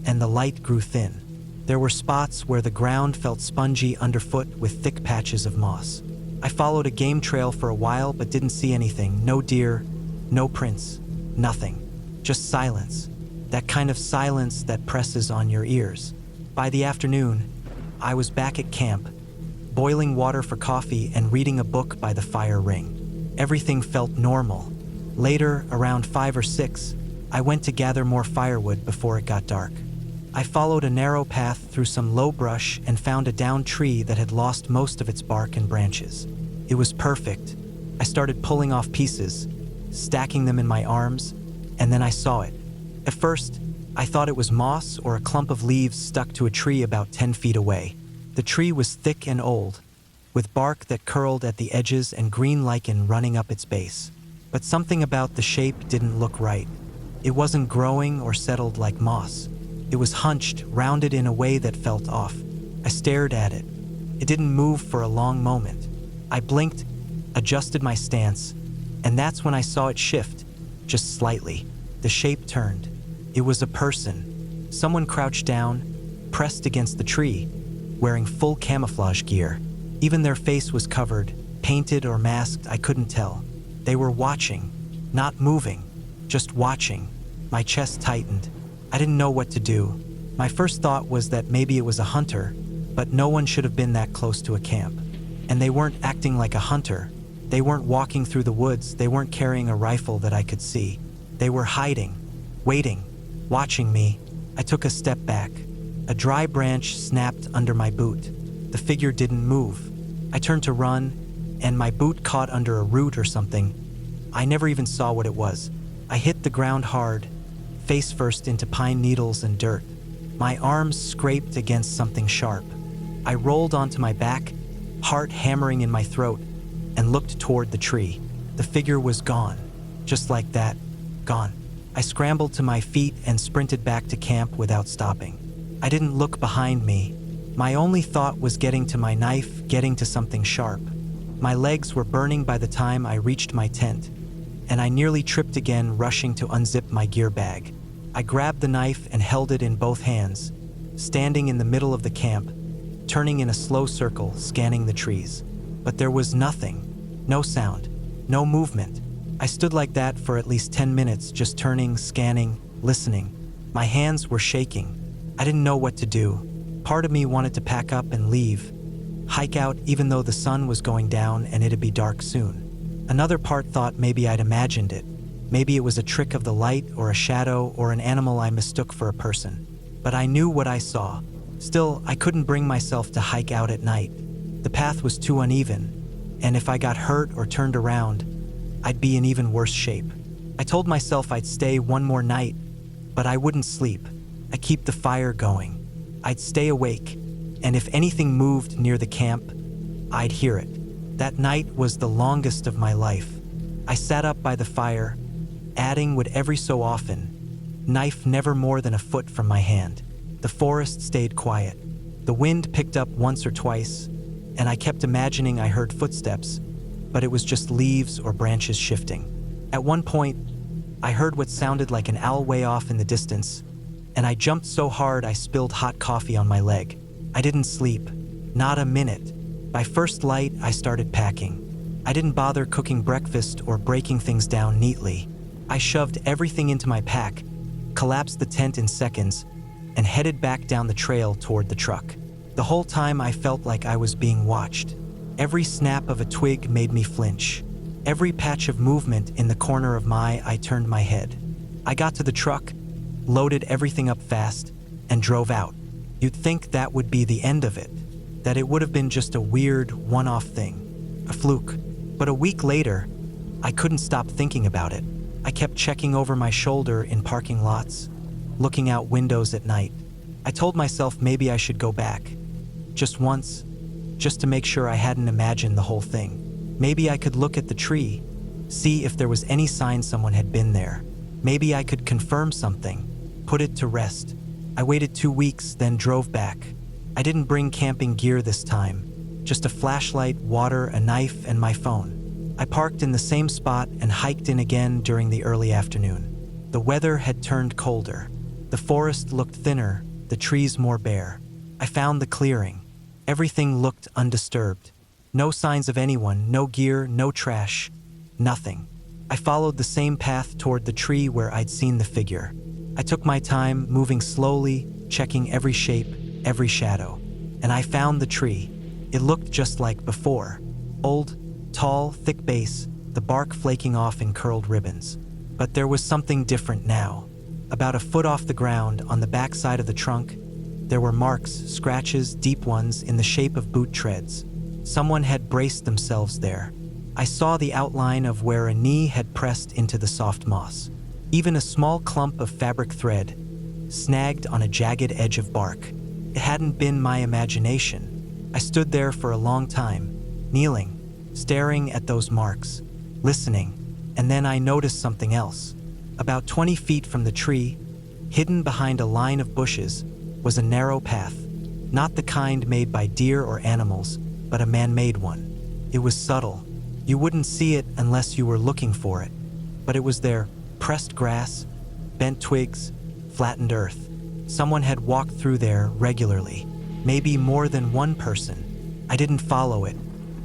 and the light grew thin. There were spots where the ground felt spongy underfoot with thick patches of moss. I followed a game trail for a while but didn't see anything. No deer, no prints, nothing. Just silence. That kind of silence that presses on your ears. By the afternoon, I was back at camp, boiling water for coffee and reading a book by the fire ring. Everything felt normal. Later, around 5 or 6, I went to gather more firewood before it got dark. I followed a narrow path through some low brush and found a downed tree that had lost most of its bark and branches. It was perfect. I started pulling off pieces, stacking them in my arms, and then I saw it. At first, I thought it was moss or a clump of leaves stuck to a tree about 10 feet away. The tree was thick and old, with bark that curled at the edges and green lichen running up its base. But something about the shape didn't look right. It wasn't growing or settled like moss. It was hunched, rounded in a way that felt off. I stared at it. It didn't move for a long moment. I blinked, adjusted my stance, and that's when I saw it shift, just slightly. The shape turned. It was a person. Someone crouched down, pressed against the tree, wearing full camouflage gear. Even their face was covered, painted or masked, I couldn't tell. They were watching, not moving, just watching. My chest tightened. I didn't know what to do. My first thought was that maybe it was a hunter, but no one should have been that close to a camp. And they weren't acting like a hunter. They weren't walking through the woods. They weren't carrying a rifle that I could see. They were hiding, waiting, watching me. I took a step back. A dry branch snapped under my boot. The figure didn't move. I turned to run, and my boot caught under a root or something. I never even saw what it was. I hit the ground hard, face first into pine needles and dirt. My arms scraped against something sharp. I rolled onto my back, heart hammering in my throat, and looked toward the tree. The figure was gone. Just like that, gone. I scrambled to my feet and sprinted back to camp without stopping. I didn't look behind me. My only thought was getting to my knife, getting to something sharp. My legs were burning by the time I reached my tent, and I nearly tripped again, rushing to unzip my gear bag. I grabbed the knife and held it in both hands, standing in the middle of the camp, turning in a slow circle, scanning the trees. But there was nothing, no sound, no movement. I stood like that for at least 10 minutes, just turning, scanning, listening. My hands were shaking. I didn't know what to do. Part of me wanted to pack up and leave, hike out even though the sun was going down and it'd be dark soon. Another part thought maybe I'd imagined it. Maybe it was a trick of the light or a shadow or an animal I mistook for a person. But I knew what I saw. Still, I couldn't bring myself to hike out at night. The path was too uneven, and if I got hurt or turned around, I'd be in even worse shape. I told myself I'd stay one more night, but I wouldn't sleep. I'd keep the fire going. I'd stay awake, and if anything moved near the camp, I'd hear it. That night was the longest of my life. I sat up by the fire, adding wood every so often, knife never more than a foot from my hand. The forest stayed quiet. The wind picked up once or twice, and I kept imagining I heard footsteps, but it was just leaves or branches shifting. At one point, I heard what sounded like an owl way off in the distance, and I jumped so hard I spilled hot coffee on my leg. I didn't sleep, not a minute. By first light, I started packing. I didn't bother cooking breakfast or breaking things down neatly. I shoved everything into my pack, collapsed the tent in seconds, and headed back down the trail toward the truck. The whole time I felt like I was being watched. Every snap of a twig made me flinch. Every patch of movement in the corner of my eye turned my head. I got to the truck, loaded everything up fast, and drove out. You'd think that would be the end of it, that it would have been just a weird, one-off thing, a fluke. But a week later, I couldn't stop thinking about it. I kept checking over my shoulder in parking lots, looking out windows at night. I told myself maybe I should go back, just once, just to make sure I hadn't imagined the whole thing. Maybe I could look at the tree, see if there was any sign someone had been there. Maybe I could confirm something, put it to rest. I waited 2 weeks, then drove back. I didn't bring camping gear this time, just a flashlight, water, a knife, and my phone. I parked in the same spot and hiked in again during the early afternoon. The weather had turned colder. The forest looked thinner, the trees more bare. I found the clearing. Everything looked undisturbed. No signs of anyone, no gear, no trash, nothing. I followed the same path toward the tree where I'd seen the figure. I took my time, moving slowly, checking every shape, every shadow. And I found the tree. It looked just like before. Old, tall, thick base, the bark flaking off in curled ribbons. But there was something different now. About a foot off the ground, on the back side of the trunk, there were marks, scratches, deep ones, in the shape of boot treads. Someone had braced themselves there. I saw the outline of where a knee had pressed into the soft moss. Even a small clump of fabric thread, snagged on a jagged edge of bark. It hadn't been my imagination. I stood there for a long time, kneeling, staring at those marks, listening, and then I noticed something else. About 20 feet from the tree, hidden behind a line of bushes, was a narrow path, not the kind made by deer or animals, but a man-made one. It was subtle. You wouldn't see it unless you were looking for it, but it was there, pressed grass, bent twigs, flattened earth. Someone had walked through there regularly, maybe more than one person. I didn't follow it.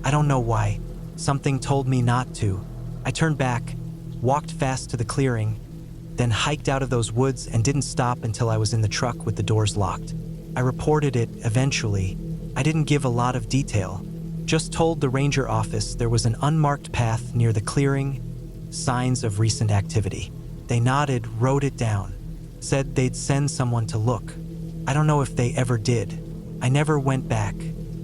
I don't know why. Something told me not to. I turned back, walked fast to the clearing, then hiked out of those woods and didn't stop until I was in the truck with the doors locked. I reported it eventually. I didn't give a lot of detail, just told the ranger office there was an unmarked path near the clearing, signs of recent activity. They nodded, wrote it down, said they'd send someone to look. I don't know if they ever did. I never went back,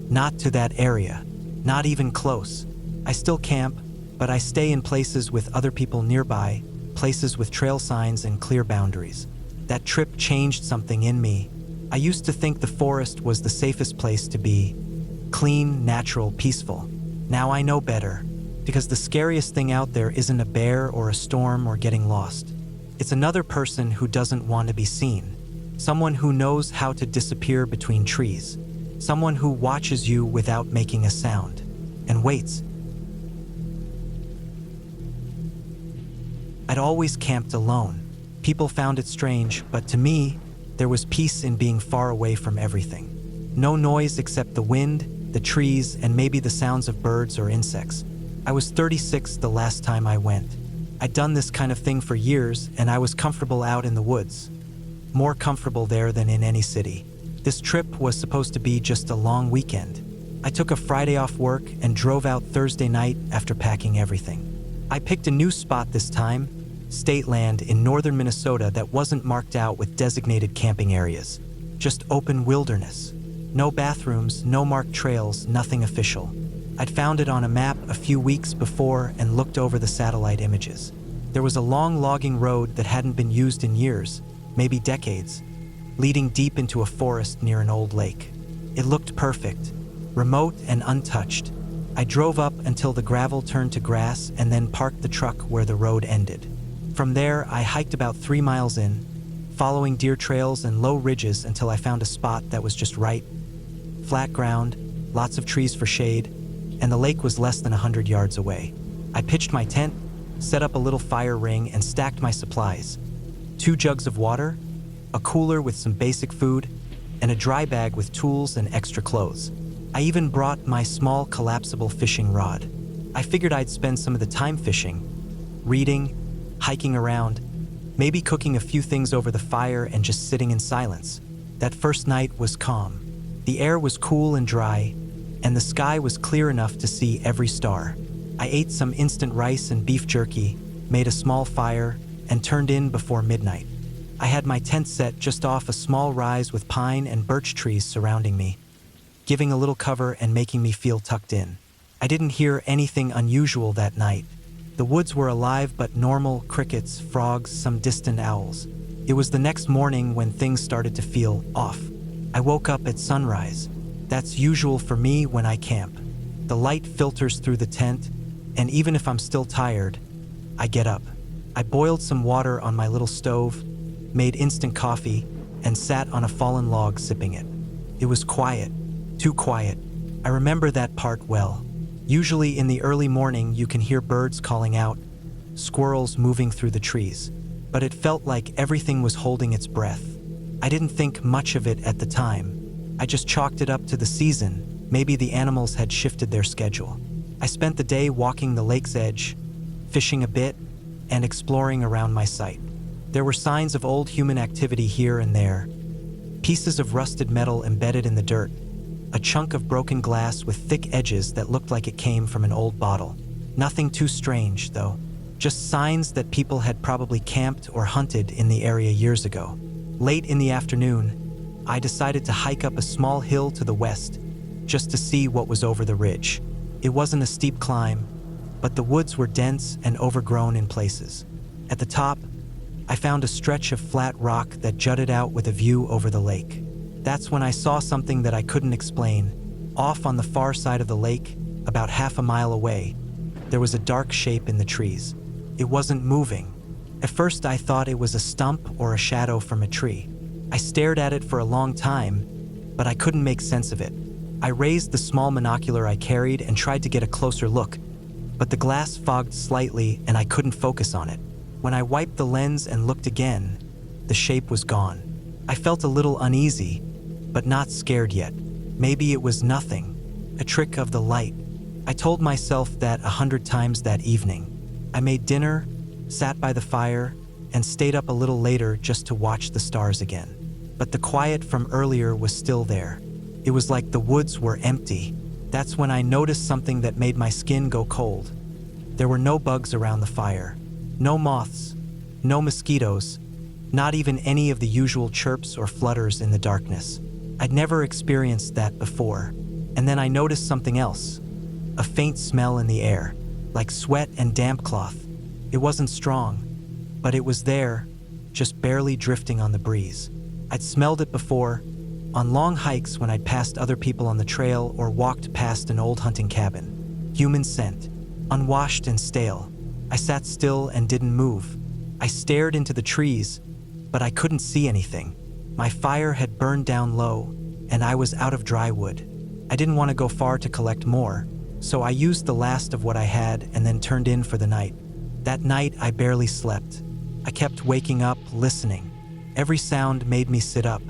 not to that area, not even close. I still camp, but I stay in places with other people nearby, places with trail signs and clear boundaries. That trip changed something in me. I used to think the forest was the safest place to be, clean, natural, peaceful. Now I know better, because the scariest thing out there isn't a bear or a storm or getting lost. It's another person who doesn't want to be seen, someone who knows how to disappear between trees, someone who watches you without making a sound, and waits. I'd always camped alone. People found it strange, but to me, there was peace in being far away from everything. No noise except the wind, the trees, and maybe the sounds of birds or insects. I was 36 the last time I went. I'd done this kind of thing for years, and I was comfortable out in the woods. More comfortable there than in any city. This trip was supposed to be just a long weekend. I took a Friday off work and drove out Thursday night after packing everything. I picked a new spot this time, state land in northern Minnesota that wasn't marked out with designated camping areas. Just open wilderness. No bathrooms, no marked trails, nothing official. I'd found it on a map a few weeks before and looked over the satellite images. There was a long logging road that hadn't been used in years, maybe decades, leading deep into a forest near an old lake. It looked perfect, remote and untouched. I drove up until the gravel turned to grass and then parked the truck where the road ended. From there, I hiked about 3 miles in, following deer trails and low ridges until I found a spot that was just right. Flat ground, lots of trees for shade, and the lake was less than 100 yards away. I pitched my tent, set up a little fire ring, and stacked my supplies. 2 jugs of water, a cooler with some basic food, and a dry bag with tools and extra clothes. I even brought my small collapsible fishing rod. I figured I'd spend some of the time fishing, reading, hiking around, maybe cooking a few things over the fire and just sitting in silence. That first night was calm. The air was cool and dry, and the sky was clear enough to see every star. I ate some instant rice and beef jerky, made a small fire, and turned in before midnight. I had my tent set just off a small rise with pine and birch trees surrounding me, giving a little cover and making me feel tucked in. I didn't hear anything unusual that night. The woods were alive but normal: crickets, frogs, some distant owls. It was the next morning when things started to feel off. I woke up at sunrise. That's usual for me when I camp. The light filters through the tent, and even if I'm still tired, I get up. I boiled some water on my little stove, made instant coffee, and sat on a fallen log sipping it. It was quiet, too quiet. I remember that part well. Usually in the early morning you can hear birds calling out, squirrels moving through the trees, but it felt like everything was holding its breath. I didn't think much of it at the time. I just chalked it up to the season. Maybe the animals had shifted their schedule. I spent the day walking the lake's edge, fishing a bit, and exploring around my site. There were signs of old human activity here and there. Pieces of rusted metal embedded in the dirt, a chunk of broken glass with thick edges that looked like it came from an old bottle. Nothing too strange, though. Just signs that people had probably camped or hunted in the area years ago. Late in the afternoon, I decided to hike up a small hill to the west, just to see what was over the ridge. It wasn't a steep climb, but the woods were dense and overgrown in places. At the top, I found a stretch of flat rock that jutted out with a view over the lake. That's when I saw something that I couldn't explain. Off on the far side of the lake, about half a mile away, there was a dark shape in the trees. It wasn't moving. At first I thought it was a stump or a shadow from a tree. I stared at it for a long time, but I couldn't make sense of it. I raised the small monocular I carried and tried to get a closer look, but the glass fogged slightly and I couldn't focus on it. When I wiped the lens and looked again, the shape was gone. I felt a little uneasy, but not scared yet. Maybe it was nothing, a trick of the light. I told myself that 100 times that evening. I made dinner, sat by the fire, and stayed up a little later just to watch the stars again. But the quiet from earlier was still there. It was like the woods were empty. That's when I noticed something that made my skin go cold. There were no bugs around the fire. No moths, no mosquitoes, not even any of the usual chirps or flutters in the darkness. I'd never experienced that before. And then I noticed something else, a faint smell in the air, like sweat and damp cloth. It wasn't strong, but it was there, just barely drifting on the breeze. I'd smelled it before, on long hikes when I'd passed other people on the trail or walked past an old hunting cabin. Human scent, unwashed and stale. I sat still and didn't move. I stared into the trees, but I couldn't see anything. My fire had burned down low, and I was out of dry wood. I didn't want to go far to collect more, so I used the last of what I had and then turned in for the night. That night, I barely slept. I kept waking up, listening. Every sound made me sit up.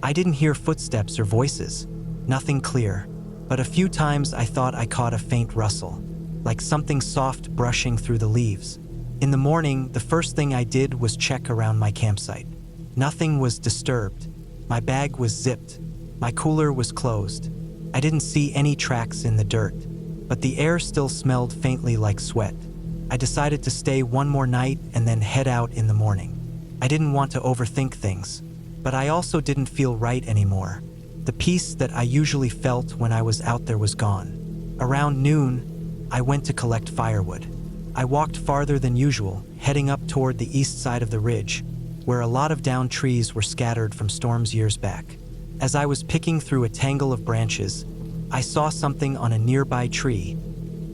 I didn't hear footsteps or voices, nothing clear, but a few times I thought I caught a faint rustle, like something soft brushing through the leaves. In the morning, the first thing I did was check around my campsite. Nothing was disturbed. My bag was zipped. My cooler was closed. I didn't see any tracks in the dirt, but the air still smelled faintly like sweat. I decided to stay one more night and then head out in the morning. I didn't want to overthink things, but I also didn't feel right anymore. The peace that I usually felt when I was out there was gone. Around noon, I went to collect firewood. I walked farther than usual, heading up toward the east side of the ridge, where a lot of downed trees were scattered from storms years back. As I was picking through a tangle of branches, I saw something on a nearby tree,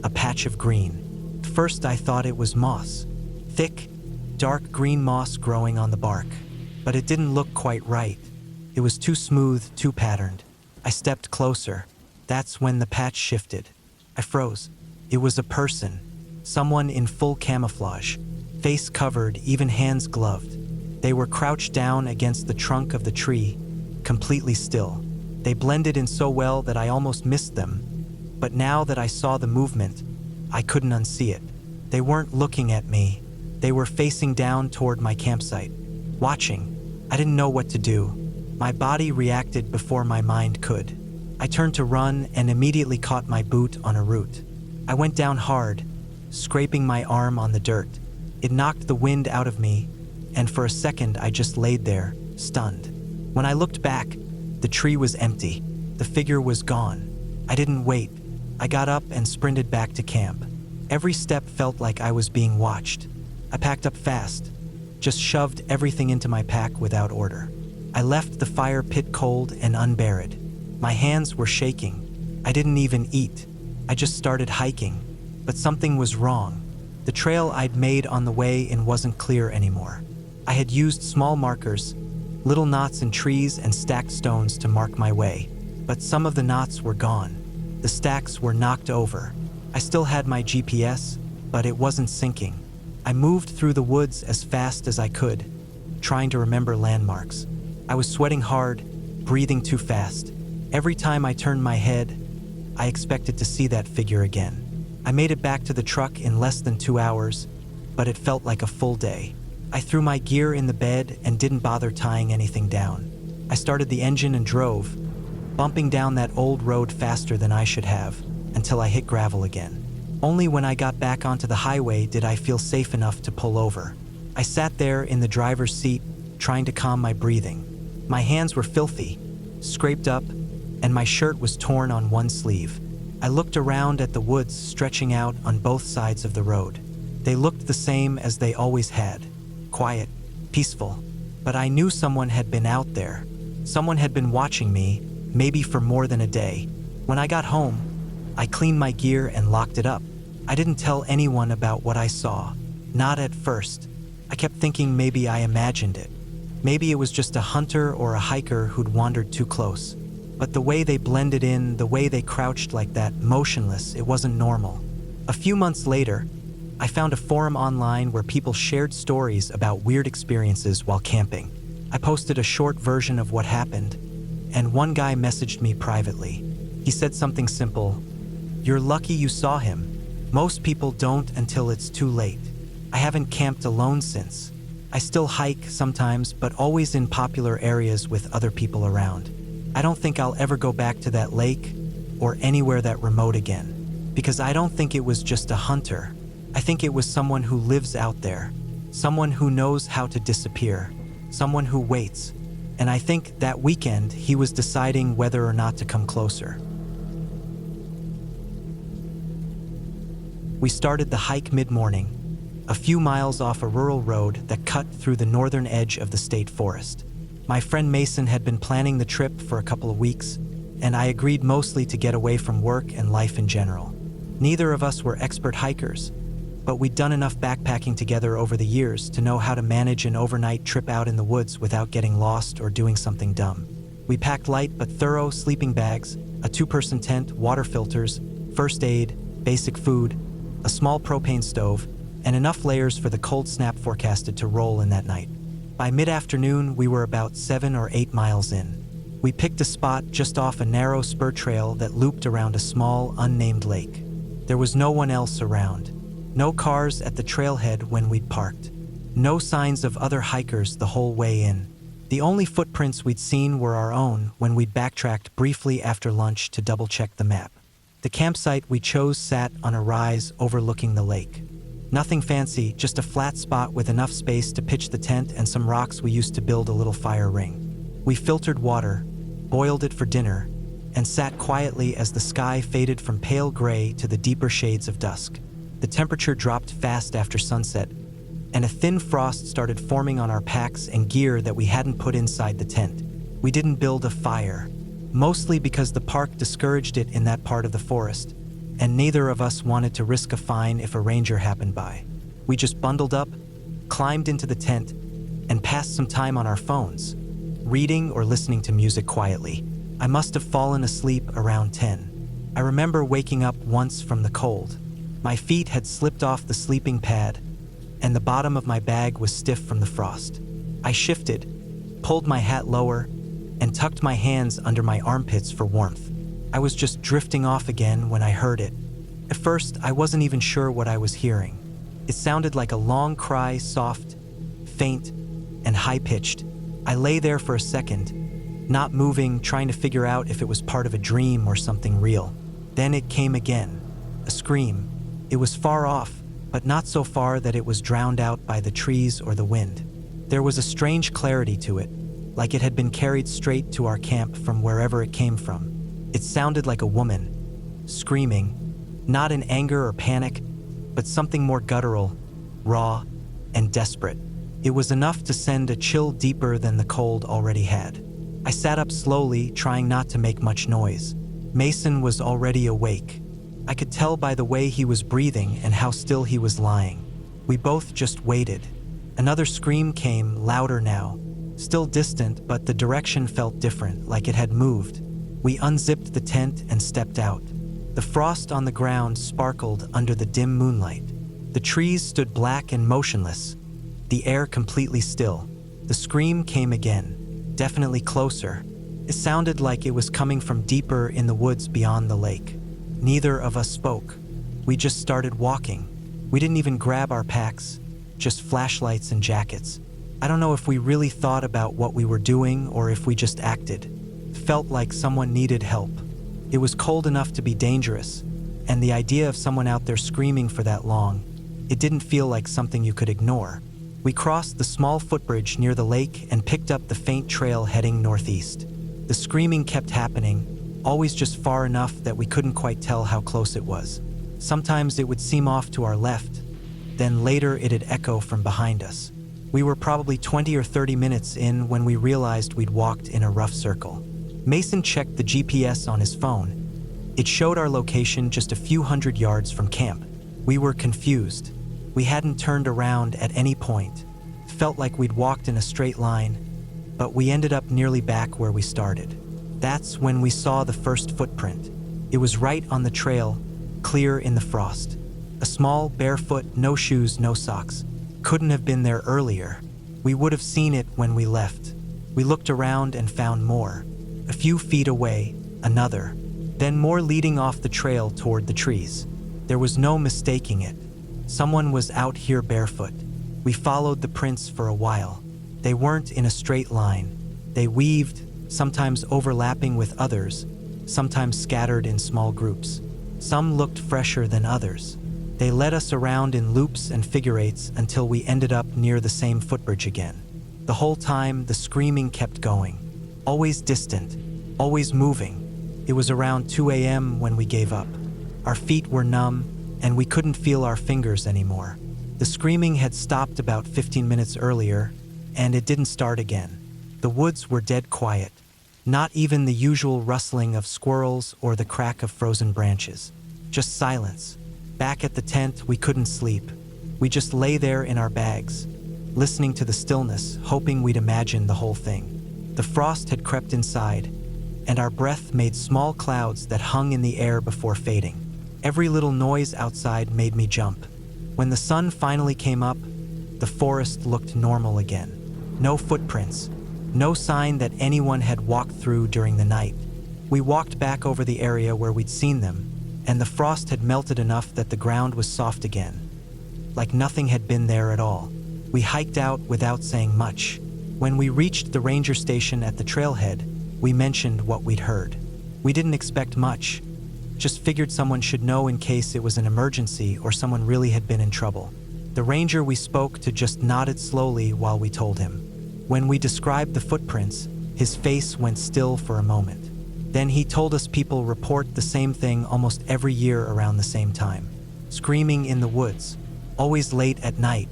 a patch of green. First I thought it was moss, thick, dark green moss growing on the bark, but it didn't look quite right. It was too smooth, too patterned. I stepped closer. That's when the patch shifted. I froze. It was a person, someone in full camouflage, face covered, even hands gloved. They were crouched down against the trunk of the tree, completely still. They blended in so well that I almost missed them, but now that I saw the movement, I couldn't unsee it. They weren't looking at me. They were facing down toward my campsite, watching. I didn't know what to do. My body reacted before my mind could. I turned to run and immediately caught my boot on a root. I went down hard, scraping my arm on the dirt. It knocked the wind out of me, and for a second I just laid there, stunned. When I looked back, the tree was empty. The figure was gone. I didn't wait. I got up and sprinted back to camp. Every step felt like I was being watched. I packed up fast, just shoved everything into my pack without order. I left the fire pit cold and unburied. My hands were shaking. I didn't even eat. I just started hiking, but something was wrong. The trail I'd made on the way in wasn't clear anymore. I had used small markers, little knots in trees and stacked stones to mark my way, but some of the knots were gone. The stacks were knocked over. I still had my GPS, but it wasn't syncing. I moved through the woods as fast as I could, trying to remember landmarks. I was sweating hard, breathing too fast. Every time I turned my head, I expected to see that figure again. I made it back to the truck in less than 2 hours, but it felt like a full day. I threw my gear in the bed and didn't bother tying anything down. I started the engine and drove, bumping down that old road faster than I should have, until I hit gravel again. Only when I got back onto the highway did I feel safe enough to pull over. I sat there in the driver's seat, trying to calm my breathing. My hands were filthy, scraped up, and my shirt was torn on one sleeve. I looked around at the woods stretching out on both sides of the road. They looked the same as they always had, quiet, peaceful. But I knew someone had been out there. Someone had been watching me, maybe for more than a day. When I got home, I cleaned my gear and locked it up. I didn't tell anyone about what I saw, not at first. I kept thinking maybe I imagined it. Maybe it was just a hunter or a hiker who'd wandered too close. But the way they blended in, the way they crouched like that, motionless, it wasn't normal. A few months later, I found a forum online where people shared stories about weird experiences while camping. I posted a short version of what happened, and one guy messaged me privately. He said something simple: "You're lucky you saw him. Most people don't until it's too late." I haven't camped alone since. I still hike sometimes, but always in popular areas with other people around. I don't think I'll ever go back to that lake or anywhere that remote again, because I don't think it was just a hunter. I think it was someone who lives out there, someone who knows how to disappear, someone who waits. And I think that weekend he was deciding whether or not to come closer. We started the hike mid-morning, a few miles off a rural road that cut through the northern edge of the state forest. My friend Mason had been planning the trip for a couple of weeks, and I agreed mostly to get away from work and life in general. Neither of us were expert hikers, but we'd done enough backpacking together over the years to know how to manage an overnight trip out in the woods without getting lost or doing something dumb. We packed light but thorough sleeping bags, a 2-person tent, water filters, first aid, basic food, a small propane stove, and enough layers for the cold snap forecasted to roll in that night. By mid-afternoon, we were about 7 or 8 miles in. We picked a spot just off a narrow spur trail that looped around a small, unnamed lake. There was no one else around. No cars at the trailhead when we'd parked. No signs of other hikers the whole way in. The only footprints we'd seen were our own when we'd backtracked briefly after lunch to double-check the map. The campsite we chose sat on a rise overlooking the lake. Nothing fancy, just a flat spot with enough space to pitch the tent and some rocks we used to build a little fire ring. We filtered water, boiled it for dinner, and sat quietly as the sky faded from pale gray to the deeper shades of dusk. The temperature dropped fast after sunset, and a thin frost started forming on our packs and gear that we hadn't put inside the tent. We didn't build a fire, mostly because the park discouraged it in that part of the forest, and neither of us wanted to risk a fine if a ranger happened by. We just bundled up, climbed into the tent, and passed some time on our phones, reading or listening to music quietly. I must have fallen asleep around 10. I remember waking up once from the cold. My feet had slipped off the sleeping pad, and the bottom of my bag was stiff from the frost. I shifted, pulled my hat lower, and tucked my hands under my armpits for warmth. I was just drifting off again when I heard it. At first, I wasn't even sure what I was hearing. It sounded like a long cry, soft, faint, and high-pitched. I lay there for a second, not moving, trying to figure out if it was part of a dream or something real. Then it came again, a scream. It was far off, but not so far that it was drowned out by the trees or the wind. There was a strange clarity to it, like it had been carried straight to our camp from wherever it came from. It sounded like a woman, screaming, not in anger or panic, but something more guttural, raw, and desperate. It was enough to send a chill deeper than the cold already had. I sat up slowly, trying not to make much noise. Mason was already awake. I could tell by the way he was breathing and how still he was lying. We both just waited. Another scream came, louder now. Still distant, but the direction felt different, like it had moved. We unzipped the tent and stepped out. The frost on the ground sparkled under the dim moonlight. The trees stood black and motionless, the air completely still. The scream came again, definitely closer. It sounded like it was coming from deeper in the woods beyond the lake. Neither of us spoke. We just started walking. We didn't even grab our packs, just flashlights and jackets. I don't know if we really thought about what we were doing or if we just acted. It felt like someone needed help. It was cold enough to be dangerous, and the idea of someone out there screaming for that long, it didn't feel like something you could ignore. We crossed the small footbridge near the lake and picked up the faint trail heading northeast. The screaming kept happening, always just far enough that we couldn't quite tell how close it was. Sometimes it would seem off to our left, then later it'd echo from behind us. We were probably 20 or 30 minutes in when we realized we'd walked in a rough circle. Mason checked the GPS on his phone. It showed our location just a few hundred yards from camp. We were confused. We hadn't turned around at any point. It felt like we'd walked in a straight line, but we ended up nearly back where we started. That's when we saw the first footprint. It was right on the trail, clear in the frost. A small, barefoot, no shoes, no socks. Couldn't have been there earlier. We would have seen it when we left. We looked around and found more. A few feet away, another. Then more leading off the trail toward the trees. There was no mistaking it. Someone was out here barefoot. We followed the prints for a while. They weren't in a straight line. They weaved, sometimes overlapping with others, sometimes scattered in small groups. Some looked fresher than others. They led us around in loops and figure eights until we ended up near the same footbridge again. The whole time, the screaming kept going. Always distant, always moving. It was around 2 a.m. when we gave up. Our feet were numb, and we couldn't feel our fingers anymore. The screaming had stopped about 15 minutes earlier, and it didn't start again. The woods were dead quiet. Not even the usual rustling of squirrels or the crack of frozen branches. Just silence. Back at the tent, we couldn't sleep. We just lay there in our bags, listening to the stillness, hoping we'd imagine the whole thing. The frost had crept inside, and our breath made small clouds that hung in the air before fading. Every little noise outside made me jump. When the sun finally came up, the forest looked normal again. No footprints, no sign that anyone had walked through during the night. We walked back over the area where we'd seen them, and the frost had melted enough that the ground was soft again, like nothing had been there at all. We hiked out without saying much. When we reached the ranger station at the trailhead, we mentioned what we'd heard. We didn't expect much, just figured someone should know in case it was an emergency or someone really had been in trouble. The ranger we spoke to just nodded slowly while we told him. When we described the footprints, his face went still for a moment. Then he told us people report the same thing almost every year around the same time. Screaming in the woods, always late at night,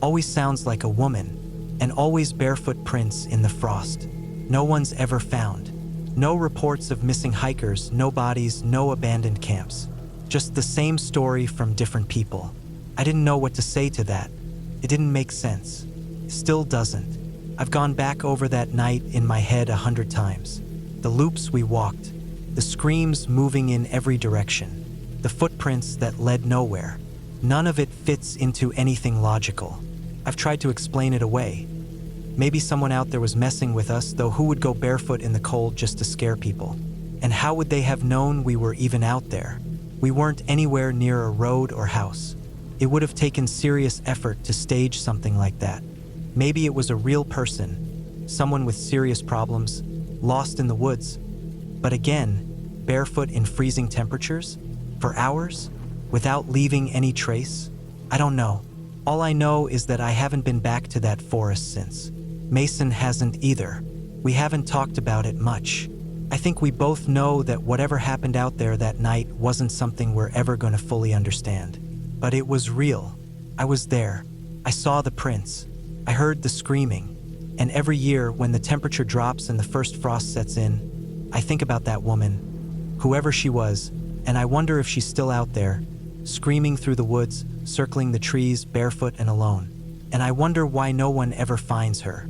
always sounds like a woman, and always barefoot prints in the frost. No one's ever found. No reports of missing hikers, no bodies, no abandoned camps. Just the same story from different people. I didn't know what to say to that. It didn't make sense. Still doesn't. I've gone back over that night in my head 100 times. The loops we walked, the screams moving in every direction, the footprints that led nowhere. None of it fits into anything logical. I've tried to explain it away. Maybe someone out there was messing with us, though who would go barefoot in the cold just to scare people? And how would they have known we were even out there? We weren't anywhere near a road or house. It would have taken serious effort to stage something like that. Maybe it was a real person, someone with serious problems, lost in the woods. But again, barefoot in freezing temperatures? For hours? Without leaving any trace? I don't know. All I know is that I haven't been back to that forest since. Mason hasn't either. We haven't talked about it much. I think we both know that whatever happened out there that night wasn't something we're ever going to fully understand. But it was real. I was there. I saw the prints. I heard the screaming. And every year, when the temperature drops and the first frost sets in, I think about that woman, whoever she was, and I wonder if she's still out there, screaming through the woods, circling the trees, barefoot and alone. And I wonder why no one ever finds her.